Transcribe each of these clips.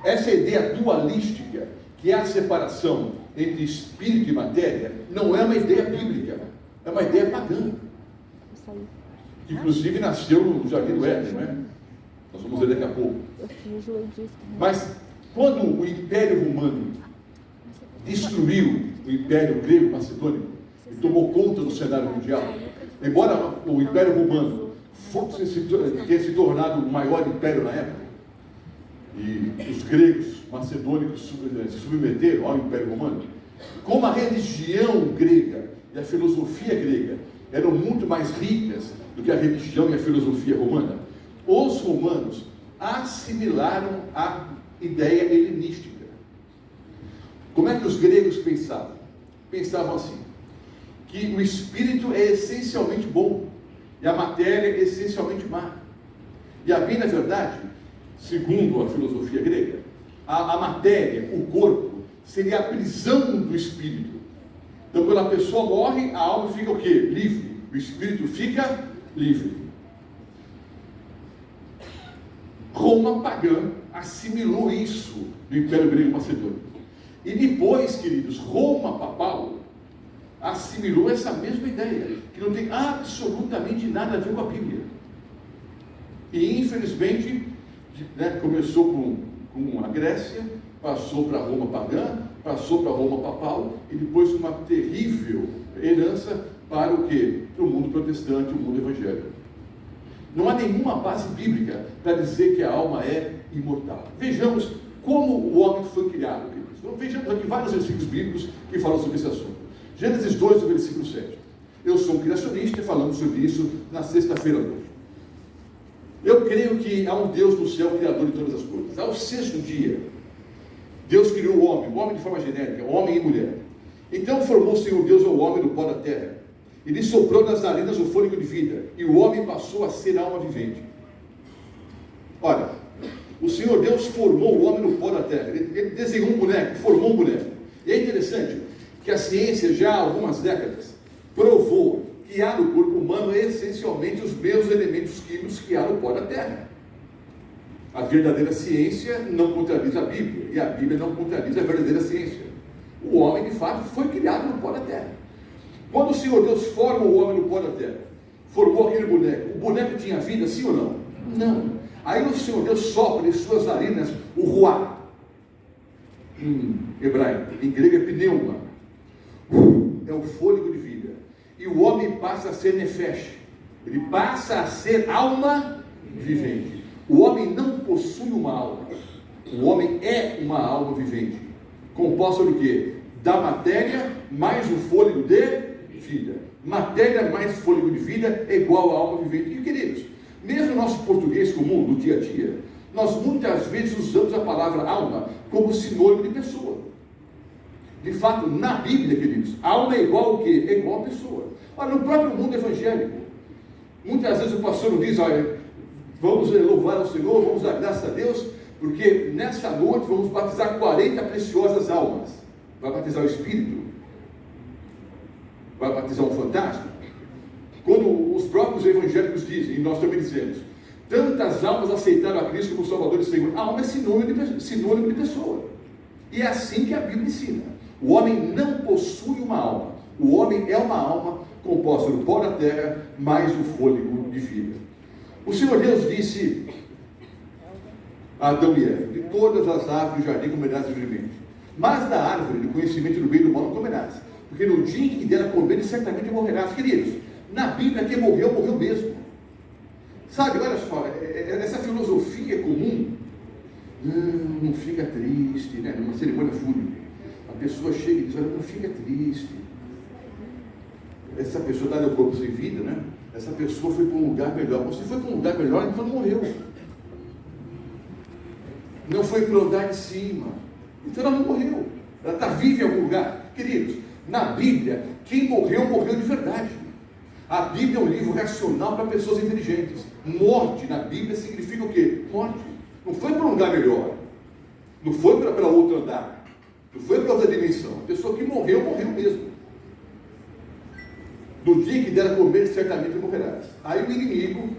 Essa ideia dualística, que é a separação entre espírito e matéria, não é uma ideia bíblica, é uma ideia pagã. Que inclusive nasceu no Jardim do Éden, né? Nós vamos ver daqui a pouco. Mas quando o Império Romano destruiu o Império Grego Macedônico e tomou conta do cenário mundial, embora o Império Romano tenha se tornado o maior império na época, e os gregos macedônicos se submeteram ao Império Romano, como a religião grega e a filosofia grega eram muito mais ricas do que a religião e a filosofia romana, os romanos assimilaram a ideia helenística. Como é que os gregos pensavam? Pensavam assim, que o espírito é essencialmente bom e a matéria é essencialmente má. E a bem, na verdade, segundo a filosofia grega, a matéria, o corpo, seria a prisão do espírito. Então, quando a pessoa morre, a alma fica o quê? Livre. O espírito fica livre. Roma pagã assimilou isso do Império Grego Macedônico. E depois, queridos, Roma papal assimilou essa mesma ideia, que não tem absolutamente nada a ver com a Bíblia. E, infelizmente, começou com a Grécia, passou para Roma pagã, passou para Roma papal, e depois uma terrível herança para o quê? Para o mundo protestante, o mundo evangélico. Não há nenhuma base bíblica para dizer que a alma é imortal. Vejamos como o homem foi criado, queridos. Então, vejamos aqui vários versículos bíblicos que falam sobre esse assunto. Gênesis 2, versículo 7. Eu sou um criacionista, falamos sobre isso na sexta-feira à noite. Eu creio que há um Deus no céu, criador de todas as coisas. Ao sexto dia, Deus criou o homem de forma genérica, homem e mulher. Então formou o Senhor Deus ao homem do pó da terra. E lhe soprou nas narinas o fôlego de vida, e o homem passou a ser alma vivente. Olha, o Senhor Deus formou o homem no pó da terra. Ele desenhou um boneco, formou um boneco. E é interessante que a ciência, já há algumas décadas, provou que há no corpo humano essencialmente os mesmos elementos químicos que há no pó da terra. A verdadeira ciência não contradiz a Bíblia, e a Bíblia não contradiz a verdadeira ciência. O homem, de fato, foi criado no pó da terra. Quando o Senhor Deus forma o homem no pó da terra, formou aquele boneco, o boneco tinha vida, sim ou não? Não. Aí o Senhor Deus sopra em suas narinas o ruá. Em hebraico, em grego é pneuma. É o fôlego de vida. E o homem passa a ser nefesh. Ele passa a ser alma vivente. O homem não possui uma alma. O homem é uma alma vivente. Composta de quê? Da matéria mais o fôlego de vida. Matéria mais fôlego de vida é igual a alma vivente. E queridos, mesmo no nosso português comum, do dia a dia, nós muitas vezes usamos a palavra alma como sinônimo de pessoa. De fato, na Bíblia, queridos, alma é igual ao quê? É igual a pessoa. Olha, no próprio mundo evangélico, muitas vezes o pastor não diz, olha, vamos louvar ao Senhor, vamos dar graças a Deus, porque nessa noite vamos batizar 40 preciosas almas. Vai batizar o Espírito? Vai batizar um fantasma? Quando os próprios evangélicos dizem, e nós também dizemos, tantas almas aceitaram a Cristo como Salvador e Senhor, a alma é sinônimo de pessoa. E é assim que a Bíblia ensina. O homem não possui uma alma. O homem é uma alma composta do pó da terra, mais o fôlego de vida. O Senhor Deus disse a Adão e Eva, de todas as árvores do jardim comerás livremente, mas da árvore do conhecimento do bem e do mal não comerás, porque no dia em que der a comer, certamente morrerás. Queridos, na Bíblia quem morreu, morreu mesmo. Sabe, olha só, essa filosofia comum, não fica triste, né? Numa cerimônia fúnebre, a pessoa chega e diz, olha, não fica triste. Essa pessoa está no corpo sem vida, né? Essa pessoa foi para um lugar melhor. Você foi para um lugar melhor, então não morreu. Não foi para o andar de cima. Então ela não morreu. Ela está viva em algum lugar. Queridos, na Bíblia, quem morreu, morreu de verdade. A Bíblia é um livro racional para pessoas inteligentes. Morte na Bíblia significa o quê? Morte. Não foi para um lugar melhor. Não foi para outro andar. Não foi para outra dimensão. A pessoa que morreu, morreu mesmo. No dia que der a comer, certamente morrerás. Aí o inimigo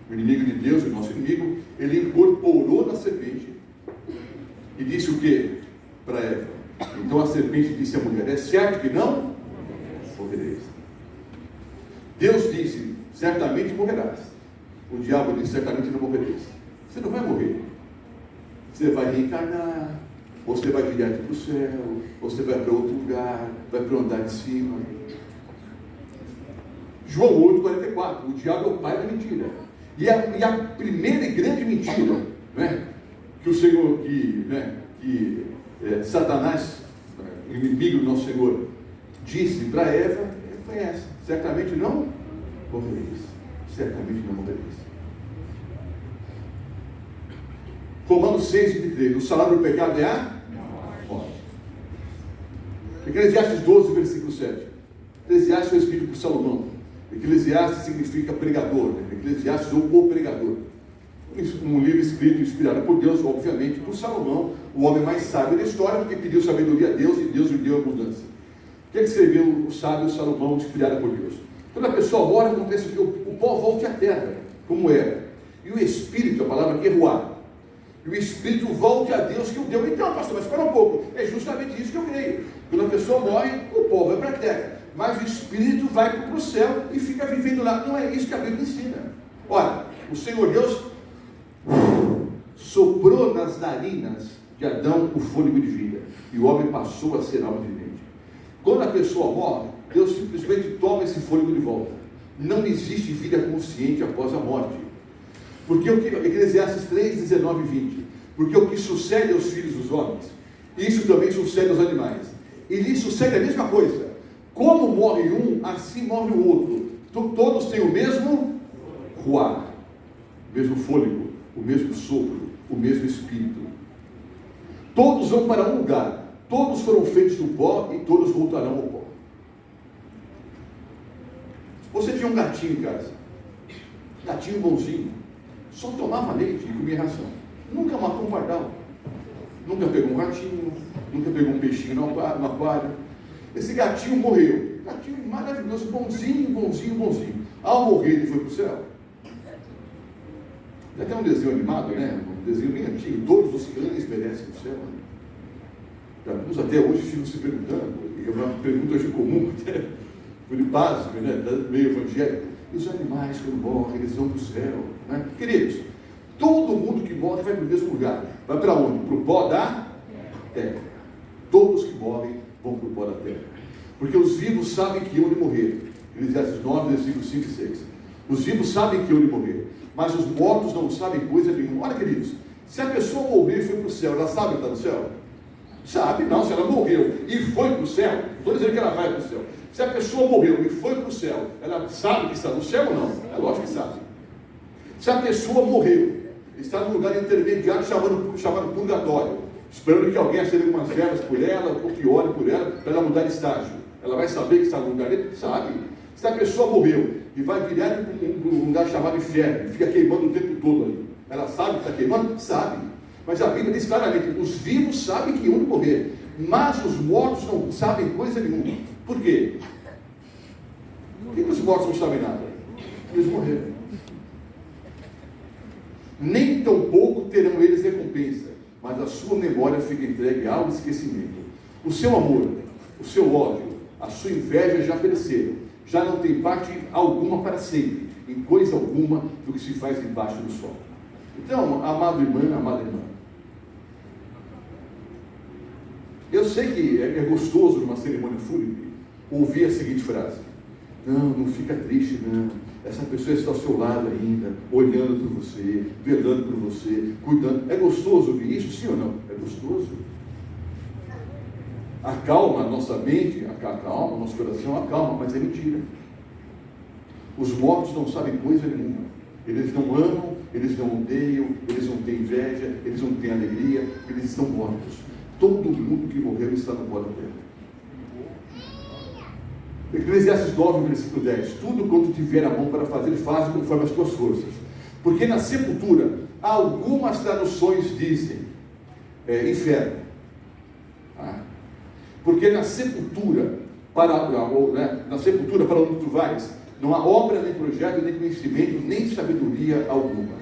de Deus, o nosso inimigo, ele incorporou na serpente E disse o quê? Para Eva. Então a serpente disse à mulher: é certo que não morrereis. Deus disse: certamente morrerás. O diabo disse: certamente não morrereis. Você não vai morrer. Você vai reencarnar, você vai direto para o céu, você vai para outro lugar, vai para o andar de cima. João 8,44, o diabo é o pai da mentira. E a primeira e grande mentira, né, que o Senhor, Satanás, inimigo do nosso Senhor, disse para Eva, foi essa: certamente não morrereis. Certamente não morrereis. Romanos 6,23, o salário do pecado é a morte. Eclesiastes 12, versículo 7. Eclesiastes foi escrito por Salomão. Eclesiastes significa pregador, né? Eclesiastes ou o pregador. Um livro escrito, inspirado por Deus, obviamente, por Salomão, o homem mais sábio da história, porque pediu sabedoria a Deus e Deus lhe deu abundância. O que é que escreveu o sábio Salomão, inspirado por Deus? Quando a pessoa morre, acontece que o pó volte à terra, como era. E o espírito, a palavra que é ruar, e o espírito volte a Deus que o deu. Então, pastor, mas espera um pouco, é justamente isso que eu creio. Quando a pessoa morre, o pó vai para a terra, mas o espírito vai para o céu e fica vivendo lá. Não é isso que a Bíblia ensina. Ora, o Senhor Deus soprou nas narinas de Adão o fôlego de vida, e o homem passou a ser alma vivente. Quando a pessoa morre, Deus simplesmente toma esse fôlego de volta. Não existe vida consciente após a morte. Porque o que, Eclesiastes 3, 19 e 20, porque o que sucede aos filhos dos homens, isso também sucede aos animais. E lhes sucede a mesma coisa. Como morre um, assim morre o outro. Todos têm o mesmo ruar, o mesmo fôlego, o mesmo sopro, o mesmo espírito. Todos vão para um lugar, todos foram feitos do pó e todos voltarão ao pó. Você tinha um gatinho em casa, gatinho bonzinho, só tomava leite e comia ração, nunca matou um pardal, nunca pegou um ratinho, nunca pegou um peixinho no aquário. Esse gatinho morreu, gatinho maravilhoso, bonzinho, bonzinho, bonzinho. Ao morrer ele foi para o céu. Já tem um desenho animado, né? Um desenho bem antigo, todos os cães merecem o céu. Alguns até hoje ficam se perguntando, e é uma pergunta hoje comum, até por pasmo, né? Meio evangélico. E os animais, quando morrem, eles vão para o céu, né? Queridos, todo mundo que morre vai para o mesmo lugar. Vai para onde? Para o pó da terra. Todos que morrem vão para o pó da terra. Porque os vivos sabem que eu de morrer. Eclesiastes 9, versículos 5 e 6. Os vivos sabem que eu de morrer, mas os mortos não sabem coisa nenhuma. Olha, queridos, se a pessoa morrer e foi para o céu, ela sabe que está no céu? Sabe? Não, se ela morreu e foi para o céu, não estou dizendo que ela vai para o céu. Se a pessoa morreu e foi para o céu, ela sabe que está no céu ou não? É lógico que sabe. Se a pessoa morreu, está num lugar intermediário chamado purgatório, esperando que alguém acenda algumas velas por ela, ou que ore por ela, para ela mudar de estágio. Ela vai saber que está no lugar dele? Sabe. Se a pessoa morreu e vai direto para um lugar chamado inferno, fica queimando o tempo todo ali, ela sabe que está queimando? Sabe. Mas a Bíblia diz claramente: os vivos sabem que iam morrer, mas os mortos não sabem coisa nenhuma. Por quê? Por que os mortos não sabem nada? Eles morreram. Nem tão pouco terão eles recompensa, mas a sua memória fica entregue ao esquecimento. O seu amor, o seu ódio, a sua inveja já pereceram, já não tem parte alguma para sempre, em coisa alguma do que se faz debaixo do sol. Então, amado irmão, amada irmã, eu sei que é gostoso numa cerimônia fúnebre ouvir a seguinte frase: não fica triste não, essa pessoa está ao seu lado ainda, olhando por você, velando por você, cuidando. É gostoso ouvir isso, sim ou não? É gostoso. Acalma a nossa mente, acalma o nosso coração, acalma, mas é mentira. Os mortos não sabem coisa nenhuma. Eles não amam, eles não odeiam, eles não têm inveja, eles não têm alegria, eles estão mortos. Todo mundo que morreu está no pó da terra. Eclesiastes 9, versículo 10. Tudo quanto tiver a mão para fazer, faz conforme as tuas forças. Porque na sepultura, algumas traduções dizem inferno. Porque na sepultura, na sepultura para onde tu vais, não há obra, nem projeto, nem conhecimento, nem sabedoria alguma.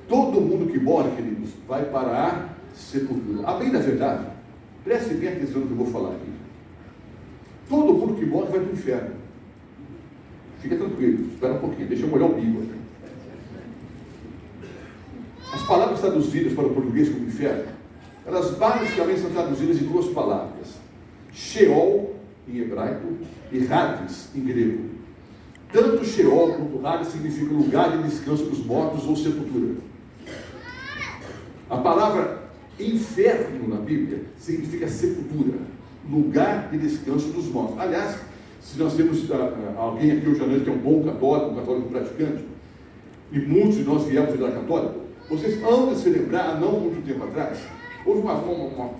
Todo mundo que morre, queridos, vai para a sepultura. A bem da verdade, preste bem atenção no que eu vou falar aqui. Todo mundo que morre vai para o inferno. Fica tranquilo, espera um pouquinho, deixa eu molhar o bico aqui. As palavras traduzidas para o português como inferno, elas basicamente são traduzidas em duas palavras: Sheol, em hebraico, e Hades, em grego. Tanto Sheol quanto Hades significa lugar de descanso dos mortos ou sepultura. A palavra inferno na Bíblia significa sepultura, lugar de descanso dos mortos. Aliás, se nós temos alguém aqui hoje à noite que é um bom católico, um católico praticante, e muitos de nós viemos da católica, vocês hão de se lembrar, há não muito tempo atrás, houve uma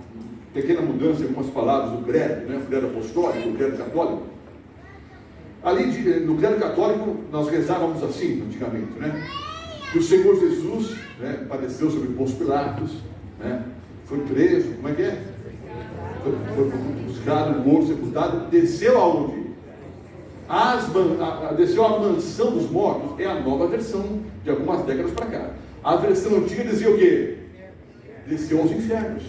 pequena mudança em algumas palavras do credo, né? O credo apostólico, o credo católico. Ali no credo católico nós rezávamos assim antigamente, né? Que o Senhor Jesus, né, padeceu sobre Pôncio Pilatos, né? Foi preso, como é que é? Foi buscado, morto, sepultado, desceu aonde? Desceu à mansão dos mortos. É a nova versão de algumas décadas para cá. A versão antiga dizia o quê? Desceu aos infernos.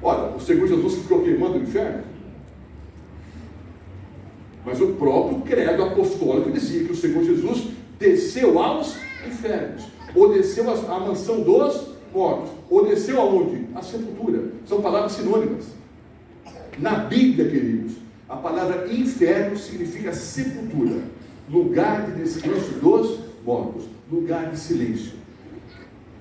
Olha, o Senhor Jesus ficou queimando o inferno. Mas o próprio credo apostólico dizia que o Senhor Jesus desceu aos infernos, ou desceu à mansão dos mortos, ou desceu aonde? À sepultura. São palavras sinônimas. Na Bíblia, queridos, a palavra inferno significa sepultura, lugar de descanso dos mortos, lugar de silêncio.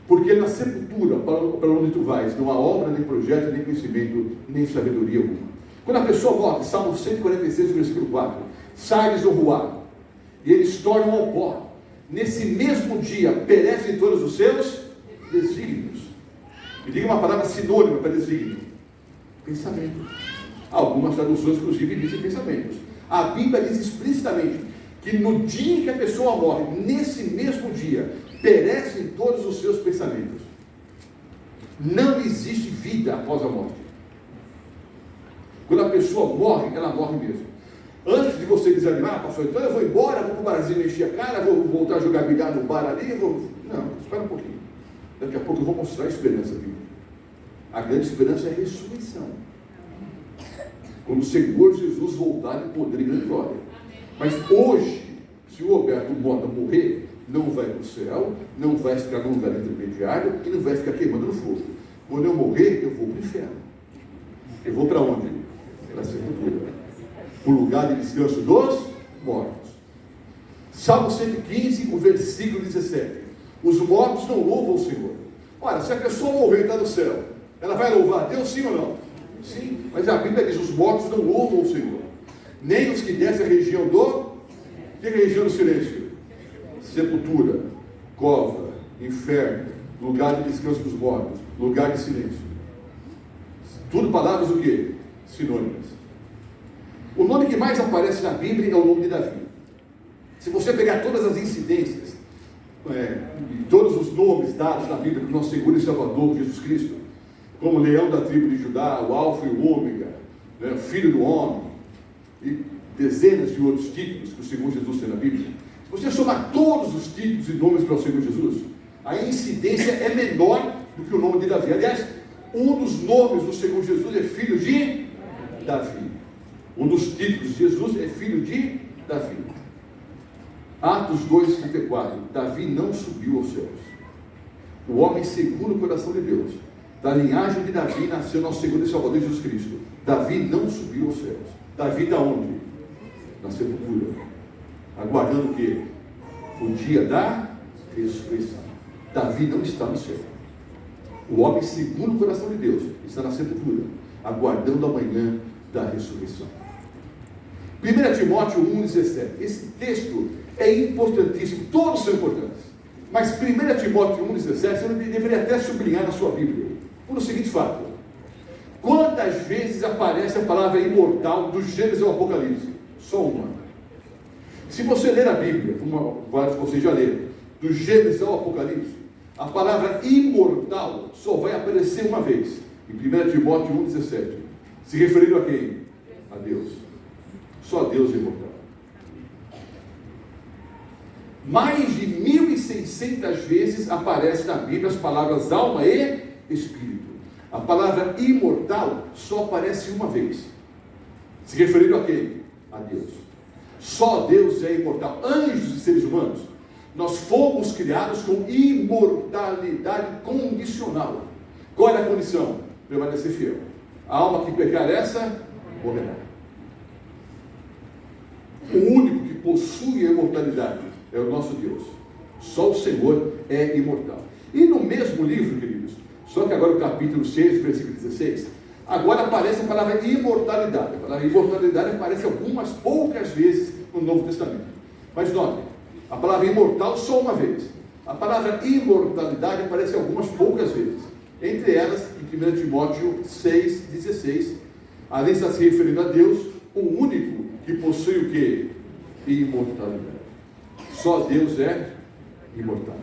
Porque na sepultura, para onde tu vais, não há obra, nem projeto, nem conhecimento, nem sabedoria alguma. Quando a pessoa morre, Salmo 146, versículo 4, sai-lhes do ruar, e eles tornam ao pó. Nesse mesmo dia, perecem todos os seus desígnios. Me diga uma palavra sinônima para desígnio: pensamento. Algumas traduções, inclusive, dizem pensamentos. A Bíblia diz explicitamente que no dia em que a pessoa morre, nesse mesmo dia, perecem todos os seus pensamentos. Não existe vida após a morte. Quando a pessoa morre, ela morre mesmo. Antes de você desanimar, pastor, então eu vou embora, vou para o barzinho encher a cara, vou voltar a jogar bilhar no bar ali, Não, espera um pouquinho. Daqui a pouco eu vou mostrar a esperança bíblica. A grande esperança é a ressurreição. Quando o Senhor Jesus voltar em poder e grande glória. Mas hoje, se o Roberto Mota morrer, não vai para o céu, não vai ficar num lugar intermediário e não vai ficar queimando no fogo. Quando eu morrer, eu vou para o inferno. Eu vou para onde? Para a sepultura. O lugar de descanso dos mortos. Salmo 115, o versículo 17. Os mortos não louvam o Senhor. Olha, se a pessoa morrer e está no céu, ela vai louvar a Deus, sim ou não? Sim, mas a Bíblia diz: os mortos não louvam o Senhor. Nem os que descem a região do... Que é a região do silêncio? Sepultura, cova, inferno, lugar de descanso dos mortos, lugar de silêncio. Tudo palavras o quê? Sinônimas. O nome que mais aparece na Bíblia é o nome de Davi. Se você pegar todas as incidências, todos os nomes dados na Bíblia para o nosso Senhor e Salvador Jesus Cristo, como leão da tribo de Judá, o alfa e o ômega, né, filho do homem, e dezenas de outros títulos que o Senhor Jesus tem na Bíblia, se você somar todos os títulos e nomes para o Senhor Jesus, a incidência é menor do que o nome de Davi. Aliás, um dos nomes do Senhor Jesus é filho de Davi. Um dos títulos de Jesus é filho de Davi. Atos 2,34. Davi não subiu aos céus. O homem segundo o coração de Deus, da linhagem de Davi, nasceu nosso Senhor e Salvador Jesus Cristo. Davi não subiu aos céus. Davi está onde? Na sepultura. Aguardando o quê? O dia da ressurreição. Davi não está no céu. O homem segundo o coração de Deus está na sepultura, aguardando a manhã da ressurreição. 1 Timóteo 1,17. Esse texto é importantíssimo, todos são importantes. Mas 1 Timóteo 1,17 você deveria até sublinhar na sua Bíblia, por o seguinte fato: quantas vezes aparece a palavra imortal do Gênesis ao Apocalipse? Só uma. Se você ler a Bíblia, como vários de vocês já leram, do Gênesis ao Apocalipse, a palavra imortal só vai aparecer uma vez, em 1 Timóteo 1,17. Se referindo a quem? A Deus. Só Deus é imortal. Mais de 1.600 vezes aparecem na Bíblia as palavras alma e espírito. A palavra imortal só aparece uma vez. Se referindo a quem? A Deus. Só Deus é imortal. Anjos e seres humanos, nós fomos criados com imortalidade condicional. Qual é a condição? Permanecer fiel. A alma que pecar essa, morrerá. O único que possui a imortalidade é o nosso Deus. Só o Senhor é imortal. E no mesmo livro, queridos, só que agora o capítulo 6, versículo 16, agora aparece a palavra imortalidade. A palavra imortalidade aparece algumas poucas vezes no Novo Testamento. Mas note, a palavra imortal só uma vez. A palavra imortalidade aparece algumas poucas vezes. Entre elas, em 1 Timóteo 6,16, ali está se referindo a Deus, o único que possui o quê? Imortalidade. Só Deus é imortal.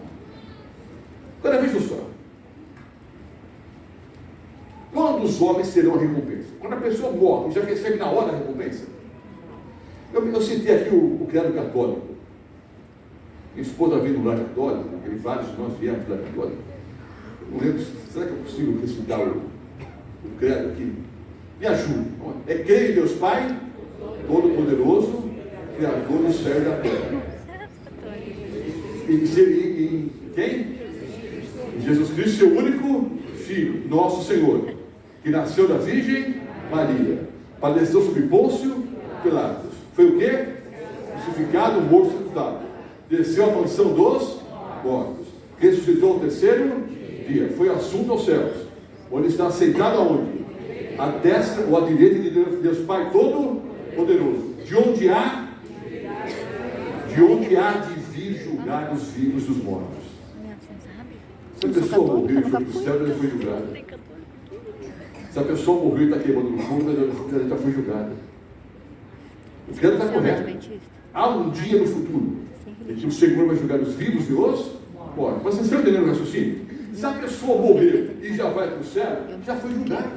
Agora veja só. Quando os homens serão a recompensa? Quando a pessoa morre, já recebe na hora a recompensa? Eu citei aqui o criado católico. Minha esposa veio do lar católico, e vários de nós viemos do lar católico. Eu não lembro, será que eu consigo recitar o credo aqui? Me ajude. É crer em Deus Pai, Todo-Poderoso, Criador do céu e da terra. E quem? Jesus Cristo, seu único Filho, nosso Senhor, que nasceu da Virgem Maria, padeceu sob Pôncio Pilatos. Foi o quê? Crucificado, morto, sepultado. Desceu à mansão dos mortos. Ressuscitou ao terceiro dia. Foi assunto aos céus. Onde está sentado aonde? À destra ou à direita de Deus Pai Todo-Poderoso. De onde há de vir julgar os vivos e os mortos. Se a pessoa morreu e foi para o céu, ela já foi julgada. Se a pessoa morreu e está queimando no fogo, ela já foi julgada. O credo está correto. Há um dia no futuro em que o Senhor vai julgar os vivos e os mortos. Mas vocês estão entendendo o raciocínio? Se a pessoa morreu e já vai para o céu, já foi julgada.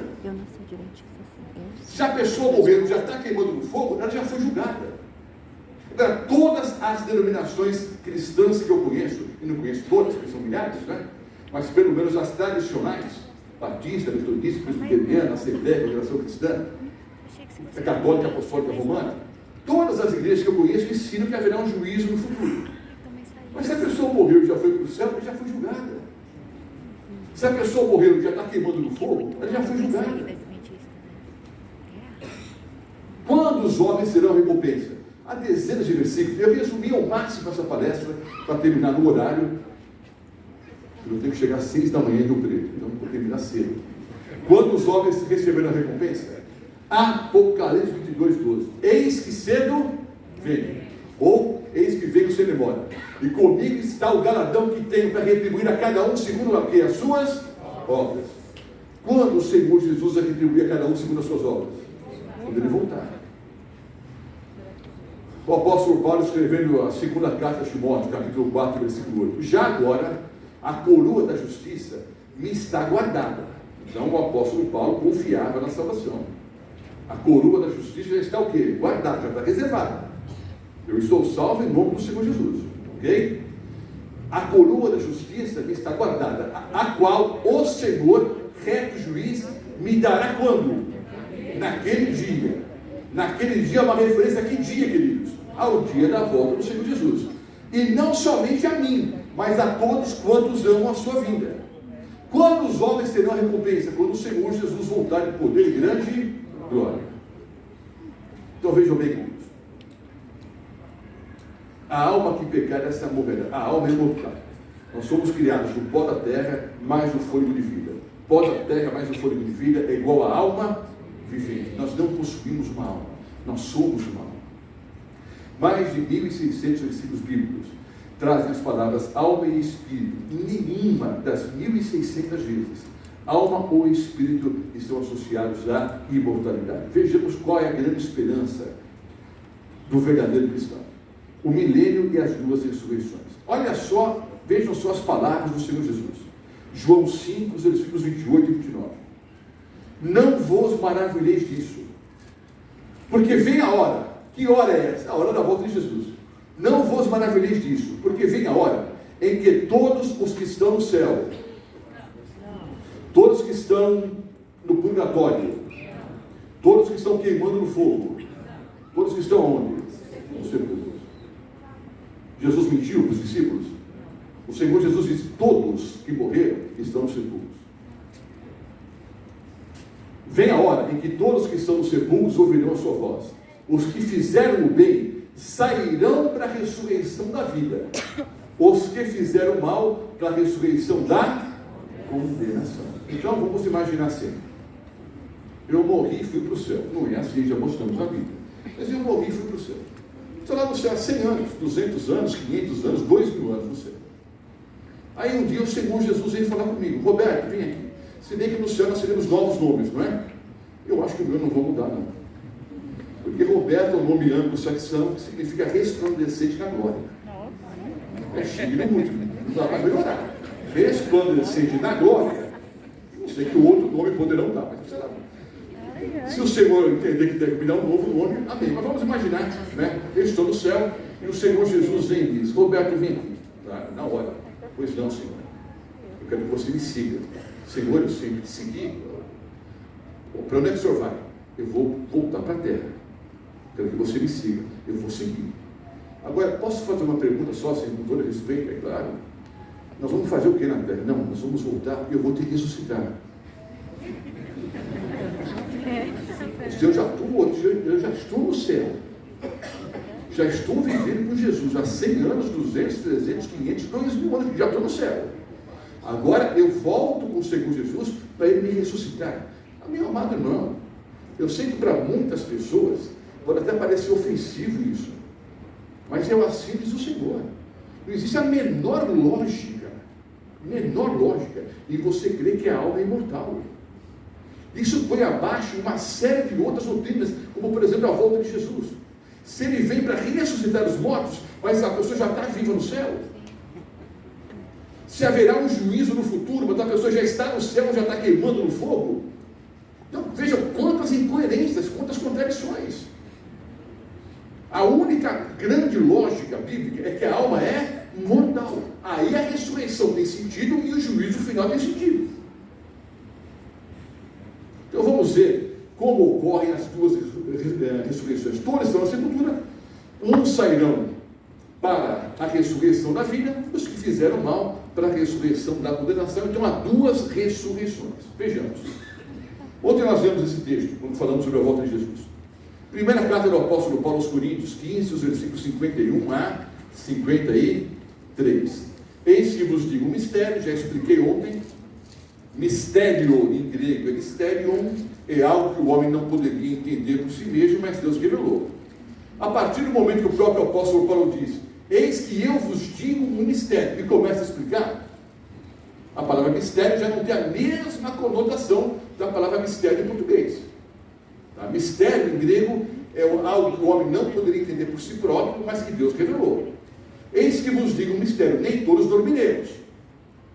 Se a pessoa morreu e já está queimando no fogo, ela já foi julgada. Agora, todas as denominações cristãs que eu conheço, e não conheço todas, porque são milhares, né? Mas pelo menos as tradicionais, batista, metodista, presbiteriana, assembleia, congregação cristã, a católica, apostólica, romana, todas as igrejas que eu conheço ensinam que haverá um juízo no futuro. Mas se a pessoa morreu e já foi para o céu, ela já foi julgada. Se a pessoa morreu e já está queimando no fogo, ela já foi julgada. Quando os homens serão recompensa? Há dezenas de versículos. Eu resumi ao máximo essa palestra para terminar no horário. Eu tenho que chegar às 6 da manhã do preto, então vou terminar cedo. Quando os homens receberão a recompensa? Apocalipse 22, 12. Eis que cedo venho, ou eis que venho sem demora. E comigo está o galardão que tenho para retribuir a cada um segundo a quê? As suas obras. Quando o Senhor Jesus vai retribuir a cada um segundo as suas obras? Quando ele voltar. O apóstolo Paulo escrevendo a segunda carta a Timóteo, capítulo 4, versículo 8. Já agora, a coroa da justiça me está guardada. Então o apóstolo Paulo confiava na salvação. A coroa da justiça já está o quê? Guardada, já está reservada. Eu estou salvo em nome do Senhor Jesus. Ok? A coroa da justiça me está guardada, a qual o Senhor, reto juiz, me dará quando? Naquele dia. Naquele dia é uma referência a que dia, queridos? Ao dia da volta do Senhor Jesus. E não somente a mim, mas a todos quantos amam a sua vinda. Quando os homens terão a recompensa? Quando o Senhor Jesus voltar em poder e grande glória. Então vejam bem, queridos. A alma que pecar, essa morrerá. A alma é imortal. Nós somos criados do pó da terra, mais do fôlego de vida. Pó da terra, mais do fôlego de vida, é igual a alma vivente. Nós não possuímos uma alma. Nós somos uma alma. Mais de 1.600 versículos bíblicos trazem as palavras alma e espírito. Nenhuma das 1.600 vezes alma ou espírito estão associados à imortalidade. Vejamos qual é a grande esperança do verdadeiro cristão. O milênio e as duas ressurreições. Olha só, vejam só as palavras do Senhor Jesus. João 5, versículos 28 e 29. Não vos maravilheis disso, porque vem a hora. Que hora é essa? A hora da volta de Jesus. Não vos maravilheis disso, porque vem a hora em que todos os que estão no céu, Todos que estão no purgatório, todos que estão queimando no fogo, todos que estão onde? Nos sepulcros. Jesus mentiu para os discípulos? O Senhor Jesus disse: todos que morreram estão nos sepulcros. Vem a hora em que todos que estão nos sepulcros ouvirão a sua voz. Os que fizeram o bem sairão para a ressurreição da vida. Os que fizeram o mal para a ressurreição da condenação. Então vamos imaginar assim: eu morri e fui para o céu. Não é assim, já mostramos a Bíblia. Mas eu morri e fui para o céu. Estou lá no céu há 100 anos, 200 anos, 500 anos, 2000 anos no céu. Aí um dia o Senhor Jesus veio falar comigo: Roberto, vem aqui. Se bem que no céu nós teremos novos nomes, não é? Eu acho que o meu não vou mudar, não. Porque Roberto é um nome anglo-saxão que significa resplandecente na glória. É chique muito, não dá para melhorar. Resplandecente na glória. Não sei que o outro nome poderão dar, mas será. Se o Senhor entender que deve me dar um novo nome, amém. Mas vamos imaginar, né? Eu estou no céu e o Senhor Jesus vem e diz: Roberto, vem aqui. Tá, na hora. Pois não, Senhor. Eu quero que você me siga. Senhor, eu sempre te segui. Para onde é que o Senhor vai? Eu vou voltar para a terra. Quero que você me siga. Eu vou seguir. Agora, posso fazer uma pergunta só, assim, com todo respeito, é claro? Nós vamos fazer o que na terra? Não, nós vamos voltar e eu vou te ressuscitar. Eu já estou no céu. Já estou vivendo com Jesus há 100 anos, 200, 300, 500, 2000 anos. Já estou no céu. Agora eu volto com o Senhor Jesus para Ele me ressuscitar. Meu amado irmão, eu sei que para muitas pessoas pode até parecer ofensivo isso, mas é assim diz o Senhor. Não existe a menor lógica em você crer que a alma é imortal. Isso põe abaixo uma série de outras doutrinas, como por exemplo a volta de Jesus. Se Ele vem para ressuscitar os mortos, mas a pessoa já está viva no céu. Se haverá um juízo no futuro, mas a pessoa já está no céu, já está queimando no fogo. Então veja quantas incoerências, quantas contradições. A única grande lógica bíblica é que a alma é mortal. Aí a ressurreição tem sentido e o juízo final tem sentido. Então vamos ver como ocorrem as duas ressurreições. Todos estão na sepultura, uns sairão para a ressurreição da vida, os que fizeram mal para a ressurreição da condenação. Então há duas ressurreições. Vejamos. Ontem nós vemos esse texto, quando falamos sobre a volta de Jesus. Primeira carta do apóstolo Paulo aos Coríntios, 15, os versículos 51 a 53. Eis que vos digo um mistério, já expliquei ontem. Mistério em grego é mysterion, é algo que o homem não poderia entender por si mesmo, mas Deus revelou. A partir do momento que o próprio apóstolo Paulo diz: eis que eu vos digo um mistério, e começa a explicar, a palavra mistério já não tem a mesma conotação da palavra mistério em português. Tá? Mistério em grego é algo que o homem não poderia entender por si próprio, mas que Deus revelou. Eis que vos digo um mistério: nem todos dormiremos.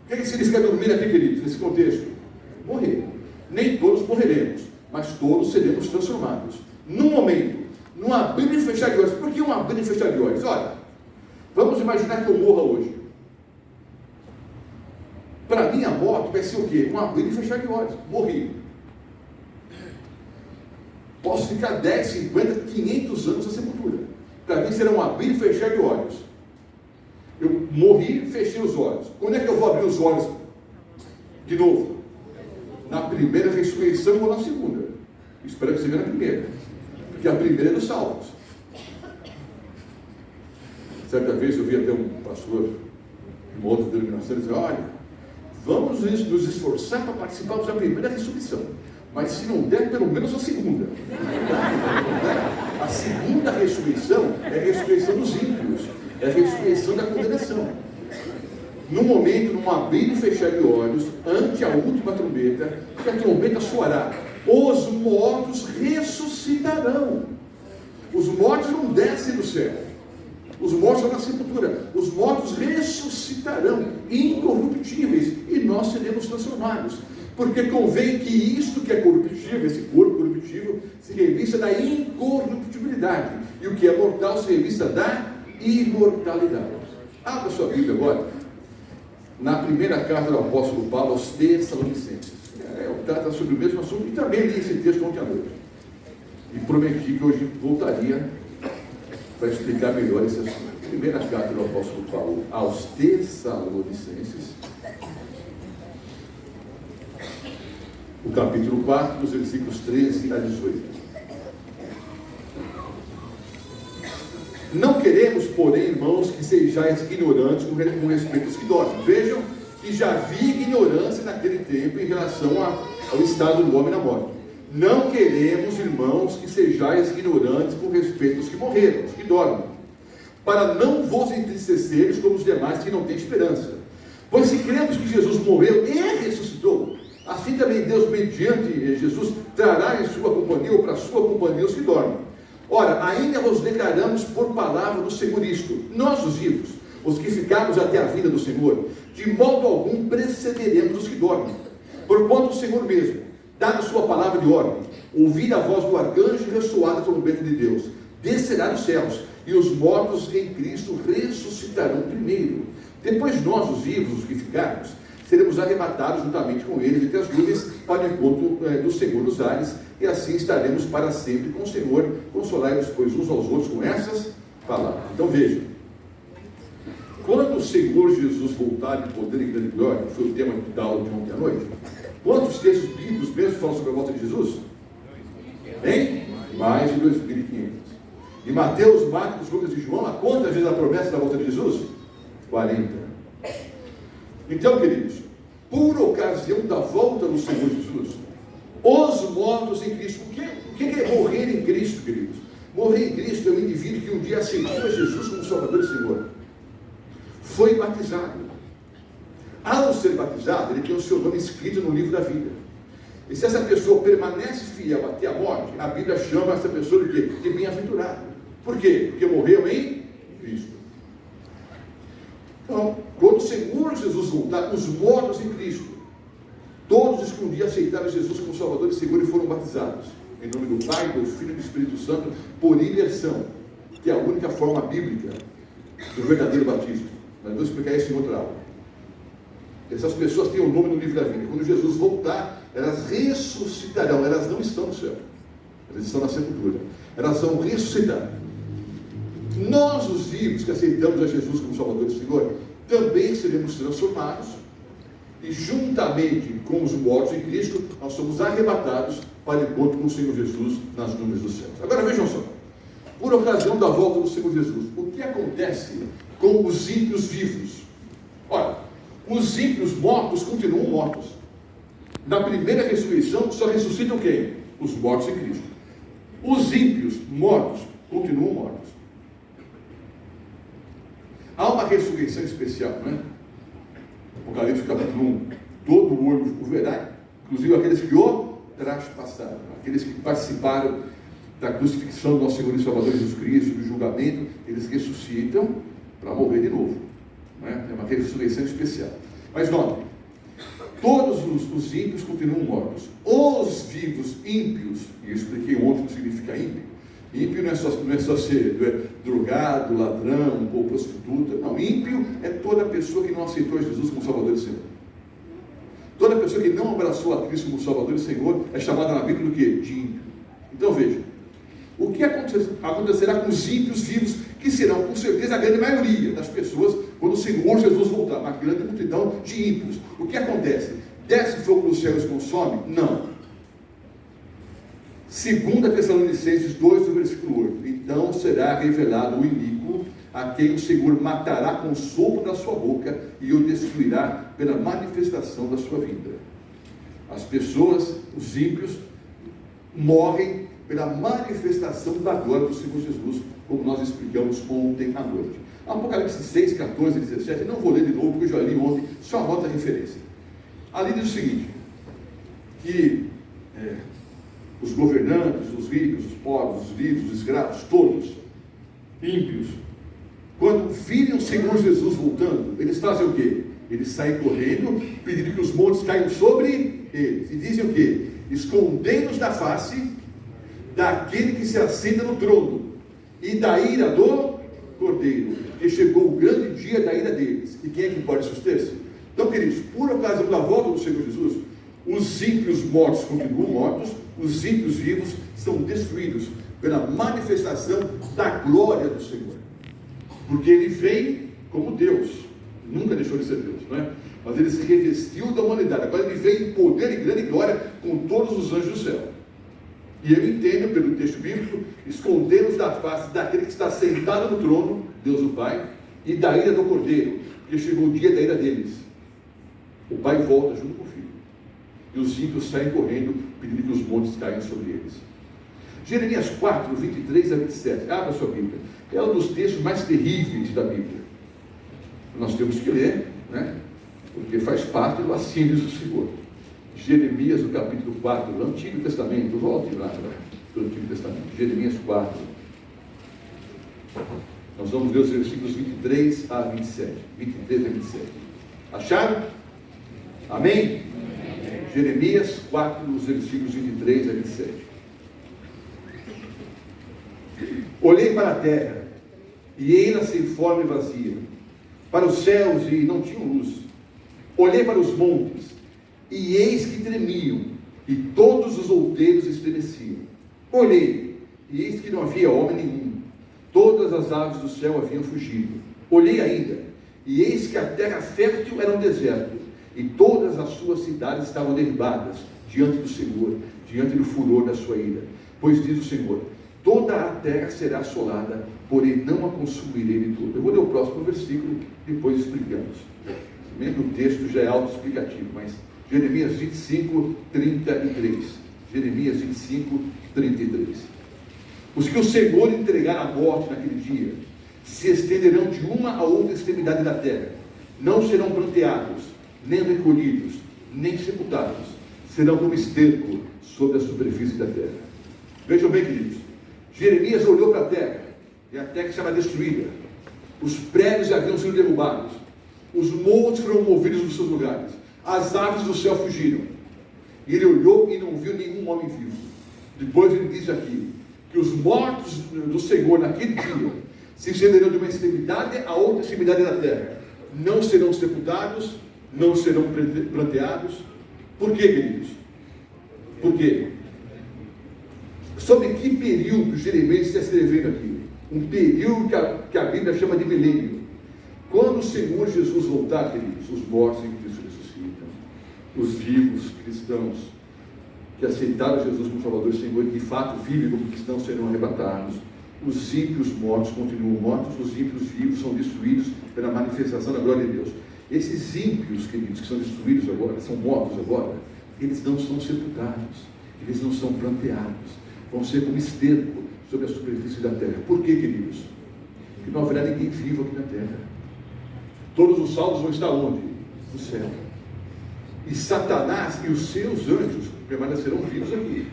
O que significa dormir aqui, queridos, nesse contexto? Morrer. Nem todos morreremos, mas todos seremos transformados. Num momento, num abrir e fechar de olhos. Por que um abrir e fechar de olhos? Olha, vamos imaginar que eu morra hoje. Para mim a morte vai ser o quê? Um abrir e fechar de olhos. Morri. Posso ficar 10, 50, 500 anos na sepultura. Para mim será um abrir e fechar de olhos. Eu morri, fechei os olhos. Quando é que eu vou abrir os olhos de novo? Na primeira ressurreição ou na segunda? Espero que seja na primeira. Porque a primeira é dos salvos. Certa vez eu vi até um pastor de uma outra denominação dizer: olha, vamos nos esforçar para participarmos da primeira ressurreição. Mas se não der, pelo menos a segunda. A segunda ressurreição é a ressurreição dos ímpios. É a ressurreição da condenação. No momento, num abrir e fechar de olhos, ante a última trombeta, que a trombeta soará, os mortos ressuscitarão. Os mortos não descem do céu. Os mortos estão na sepultura. Os mortos ressuscitarão, incorruptíveis, e nós seremos transformados. Porque convém que isto que é corruptível, esse corpo corruptível, se revista da incorruptibilidade, e o que é mortal se revista da imortalidade. Abra sua Bíblia agora, na primeira carta do apóstolo Paulo aos Tessalonicenses. trata sobre o mesmo assunto, e também li esse texto ontem à noite. E prometi que hoje voltaria para explicar melhor esse assunto. Primeira carta do apóstolo Paulo aos Tessalonicenses, o capítulo 4, os versículos 13 a 18. Não queremos, porém, irmãos, que sejais ignorantes com respeito aos que dormem. Vejam que já havia ignorância naquele tempo em relação ao estado do homem na morte. Não queremos, irmãos, que sejais ignorantes com respeito aos que morreram, aos que dormem, para não vos entristeceres como os demais que não têm esperança. Pois se cremos que Jesus morreu e ressuscitou, assim também Deus, mediante Jesus, trará em sua companhia, ou para a sua companhia, os que dormem. Ora, ainda vos declaramos por palavra do Senhor isto: nós, os vivos, os que ficarmos até a vinda do Senhor, de modo algum precederemos os que dormem. Porquanto o Senhor mesmo, dada sua palavra de ordem, ouvir a voz do arcanjo e ressoar a trombeta de Deus, descerá dos céus, e os mortos em Cristo ressuscitarão primeiro. Depois nós, os vivos, os que ficarmos, seremos arrebatados juntamente com eles entre as nuvens para o encontro do Senhor nos ares, e assim estaremos para sempre com o Senhor. Consolai-nos, pois, uns aos outros com essas palavras. Então vejam, quando o Senhor Jesus voltar em poder e grande glória, foi o tema da aula de ontem à noite, quantos textos bíblicos mesmo falam sobre a volta de Jesus? Hein? Mais de 2.500. E Mateus, Marcos, Lucas e João, a quantas vezes a promessa da volta de Jesus? 40. Então, queridos, por ocasião da volta do Senhor Jesus, os mortos em Cristo. O que é morrer em Cristo, queridos? Morrer em Cristo é um indivíduo que um dia aceitou a Jesus como Salvador e Senhor. Foi batizado. Ao ser batizado, ele tem o seu nome escrito no livro da vida. E se essa pessoa permanece fiel até a morte, a Bíblia chama essa pessoa de quê? De bem-aventurado. Por quê? Porque morreu em Cristo. Então, quando o Senhor Jesus voltar, os mortos em Cristo, todos os que um dia aceitaram Jesus como Salvador e Senhor e foram batizados, em nome do Pai, do Filho e do Espírito Santo, por imersão, que é a única forma bíblica do verdadeiro batismo. Mas vou explicar isso em outra aula. Essas pessoas têm o nome no livro da vida. Quando Jesus voltar, elas ressuscitarão. Elas não estão no céu, elas estão na sepultura. Elas vão ressuscitar. Nós, os vivos que aceitamos a Jesus como Salvador e Senhor, também seremos transformados, e juntamente com os mortos em Cristo, nós somos arrebatados para o encontro com o Senhor Jesus nas nuvens dos céus. Agora vejam só, por ocasião da volta do Senhor Jesus, o que acontece com os ímpios vivos? Ora, os ímpios mortos continuam mortos. Na primeira ressurreição só ressuscitam quem? Os mortos em Cristo. Os ímpios mortos continuam mortos. Há uma ressurreição especial, não é? Apocalipse capítulo 1. Todo olho o verá, inclusive aqueles que o traspassaram, aqueles que participaram da crucifixão do nosso Senhor e Salvador Jesus Cristo, do julgamento, eles ressuscitam para morrer de novo. Não é? É uma ressurreição especial. Mas notem, todos os ímpios continuam mortos. Os vivos ímpios, e eu expliquei ontem o que significa ímpio. Ímpio não é só ser drogado, ladrão ou prostituta. Não, ímpio é toda pessoa que não aceitou Jesus como Salvador e Senhor. Toda pessoa que não abraçou a Cristo como Salvador e Senhor é chamada na Bíblia do quê? De ímpio. Então veja, o que acontecerá com os ímpios vivos, que serão com certeza a grande maioria das pessoas quando o Senhor Jesus voltar, uma grande multidão de ímpios. O que acontece? Desce fogo do céu e os consome? Não. 2 Tessalonicenses 2, do versículo 8. Então será revelado o iníquo, a quem o Senhor matará com o sopro da sua boca e o destruirá pela manifestação da sua vinda. As pessoas, os ímpios, morrem pela manifestação da glória do Senhor Jesus, como nós explicamos ontem à noite. Apocalipse 6, 14 e 17, não vou ler de novo, porque eu já li ontem, só anota a referência. Ali diz o seguinte, que os governantes, os ricos, os pobres, os livres, os escravos, todos, ímpios, quando virem o Senhor Jesus voltando, eles fazem o quê? Eles saem correndo, pedindo que os montes caiam sobre eles, e dizem o quê? Escondei-nos da face daquele que se assenta no trono, e da ira do Cordeiro, que chegou o grande dia da ira deles. E quem é que pode suster-se? Então, queridos, por ocasião da volta do Senhor Jesus, Os ímpios mortos continuam mortos, os ímpios vivos são destruídos pela manifestação da glória do Senhor. Porque ele vem como Deus, nunca deixou de ser Deus, não é? Mas ele se revestiu da humanidade, agora ele vem em poder e grande glória com todos os anjos do céu. E eu entendo pelo texto bíblico, escondê-los da face daquele que está sentado no trono, Deus o Pai, e da ira do Cordeiro, porque chegou o dia da ira deles. O Pai volta junto com o Filho, e os ímpios saem correndo, pedindo que os montes caiam sobre eles. Jeremias 4, 23 a 27, abra sua Bíblia, é um dos textos mais terríveis da Bíblia. Nós temos que ler, né? Porque faz parte do assim diz o Senhor. Jeremias, no capítulo 4, do Antigo Testamento, volte lá do Antigo Testamento, Jeremias 4. Nós vamos ver os versículos 23 a 27. 23 a 27. Acharam? Amém? Amém. Jeremias 4, os versículos 23 a 27. Olhei para a terra, e ei-la sem forma e vazia, para os céus, e não tinham luz. Olhei para os montes, e eis que tremiam, e todos os outeiros estremeciam. Olhei, e eis que não havia homem nenhum. Todas as aves do céu haviam fugido. Olhei ainda, e eis que a terra fértil era um deserto, e todas as suas cidades estavam derribadas diante do Senhor, diante do furor da sua ira. Pois diz o Senhor: toda a terra será assolada, porém não a consumirei de tudo. Eu vou ler o próximo versículo, depois explicamos. Mesmo o texto já é autoexplicativo, mas Jeremias 25, 33. Jeremias 25, 33. Os que o Senhor entregar à morte naquele dia, se estenderão de uma a outra extremidade da terra, não serão planteados, nem recolhidos, nem sepultados, serão como esterco sobre a superfície da terra. Vejam bem, queridos, Jeremias olhou para a terra, e a terra estava destruída, os prédios haviam sido derrubados, os montes foram movidos dos seus lugares, as aves do céu fugiram, e ele olhou e não viu nenhum homem vivo. Depois ele diz aqui, que os mortos do Senhor naquele dia, se estenderão de uma extremidade a outra extremidade da terra, não serão sepultados, não serão planteados. Por quê, queridos? Por quê? Sobre que período Jeremias está escrevendo aqui? Um período que a Bíblia chama de milênio. Quando o Senhor Jesus voltar, queridos, os mortos em Cristo ressuscitam, os vivos cristãos que aceitaram Jesus como Salvador e Senhor e de fato vivem como cristãos serão arrebatados. Os ímpios mortos continuam mortos, os ímpios vivos são destruídos pela manifestação da glória de Deus. Esses ímpios, queridos, que são destruídos agora, são mortos agora, eles não são sepultados, eles não são planteados, vão ser como esterco sobre a superfície da terra. Por quê, queridos? Porque não haverá ninguém vivo aqui na terra. Todos os salvos vão estar onde? No céu. E Satanás e os seus anjos permanecerão vivos aqui.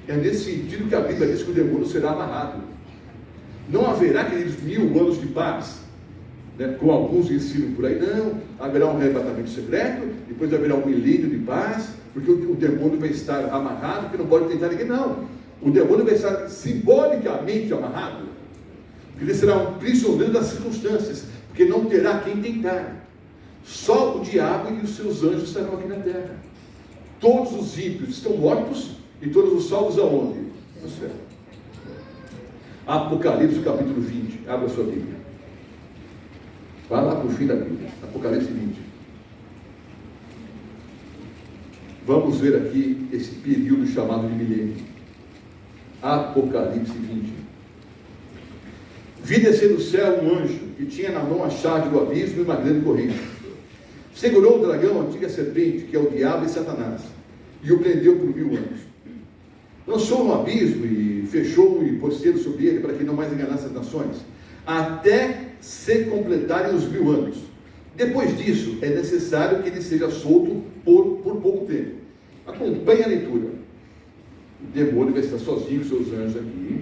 É nesse sentido que a Bíblia diz que o demônio será amarrado. Não haverá, queridos, 1000 anos de paz, né, como alguns ensinam por aí. Não, haverá um arrebatamento secreto, depois haverá um milênio de paz, porque o demônio vai estar amarrado, porque não pode tentar ninguém. Não, o demônio vai estar simbolicamente amarrado, porque ele será um prisioneiro das circunstâncias, porque não terá quem tentar. Só o diabo e os seus anjos estarão aqui na terra. Todos os ímpios estão mortos e todos os salvos aonde? No céu. Apocalipse capítulo 20, abra sua Bíblia. Vá lá para o fim da Bíblia, Apocalipse 20. Vamos ver aqui esse período chamado de milênio. Apocalipse 20. Vi descer do céu um anjo que tinha na mão a chave do abismo e uma grande corrente. Segurou o dragão, a antiga serpente, que é o diabo e Satanás, e o prendeu por 1000 anos. Lançou no abismo e fechou e pôs selo sobre ele para que não mais enganasse as nações, até se completarem os 1000 anos. Depois disso, é necessário que ele seja solto por pouco tempo. Acompanhe a leitura. O demônio vai estar sozinho com seus anjos aqui,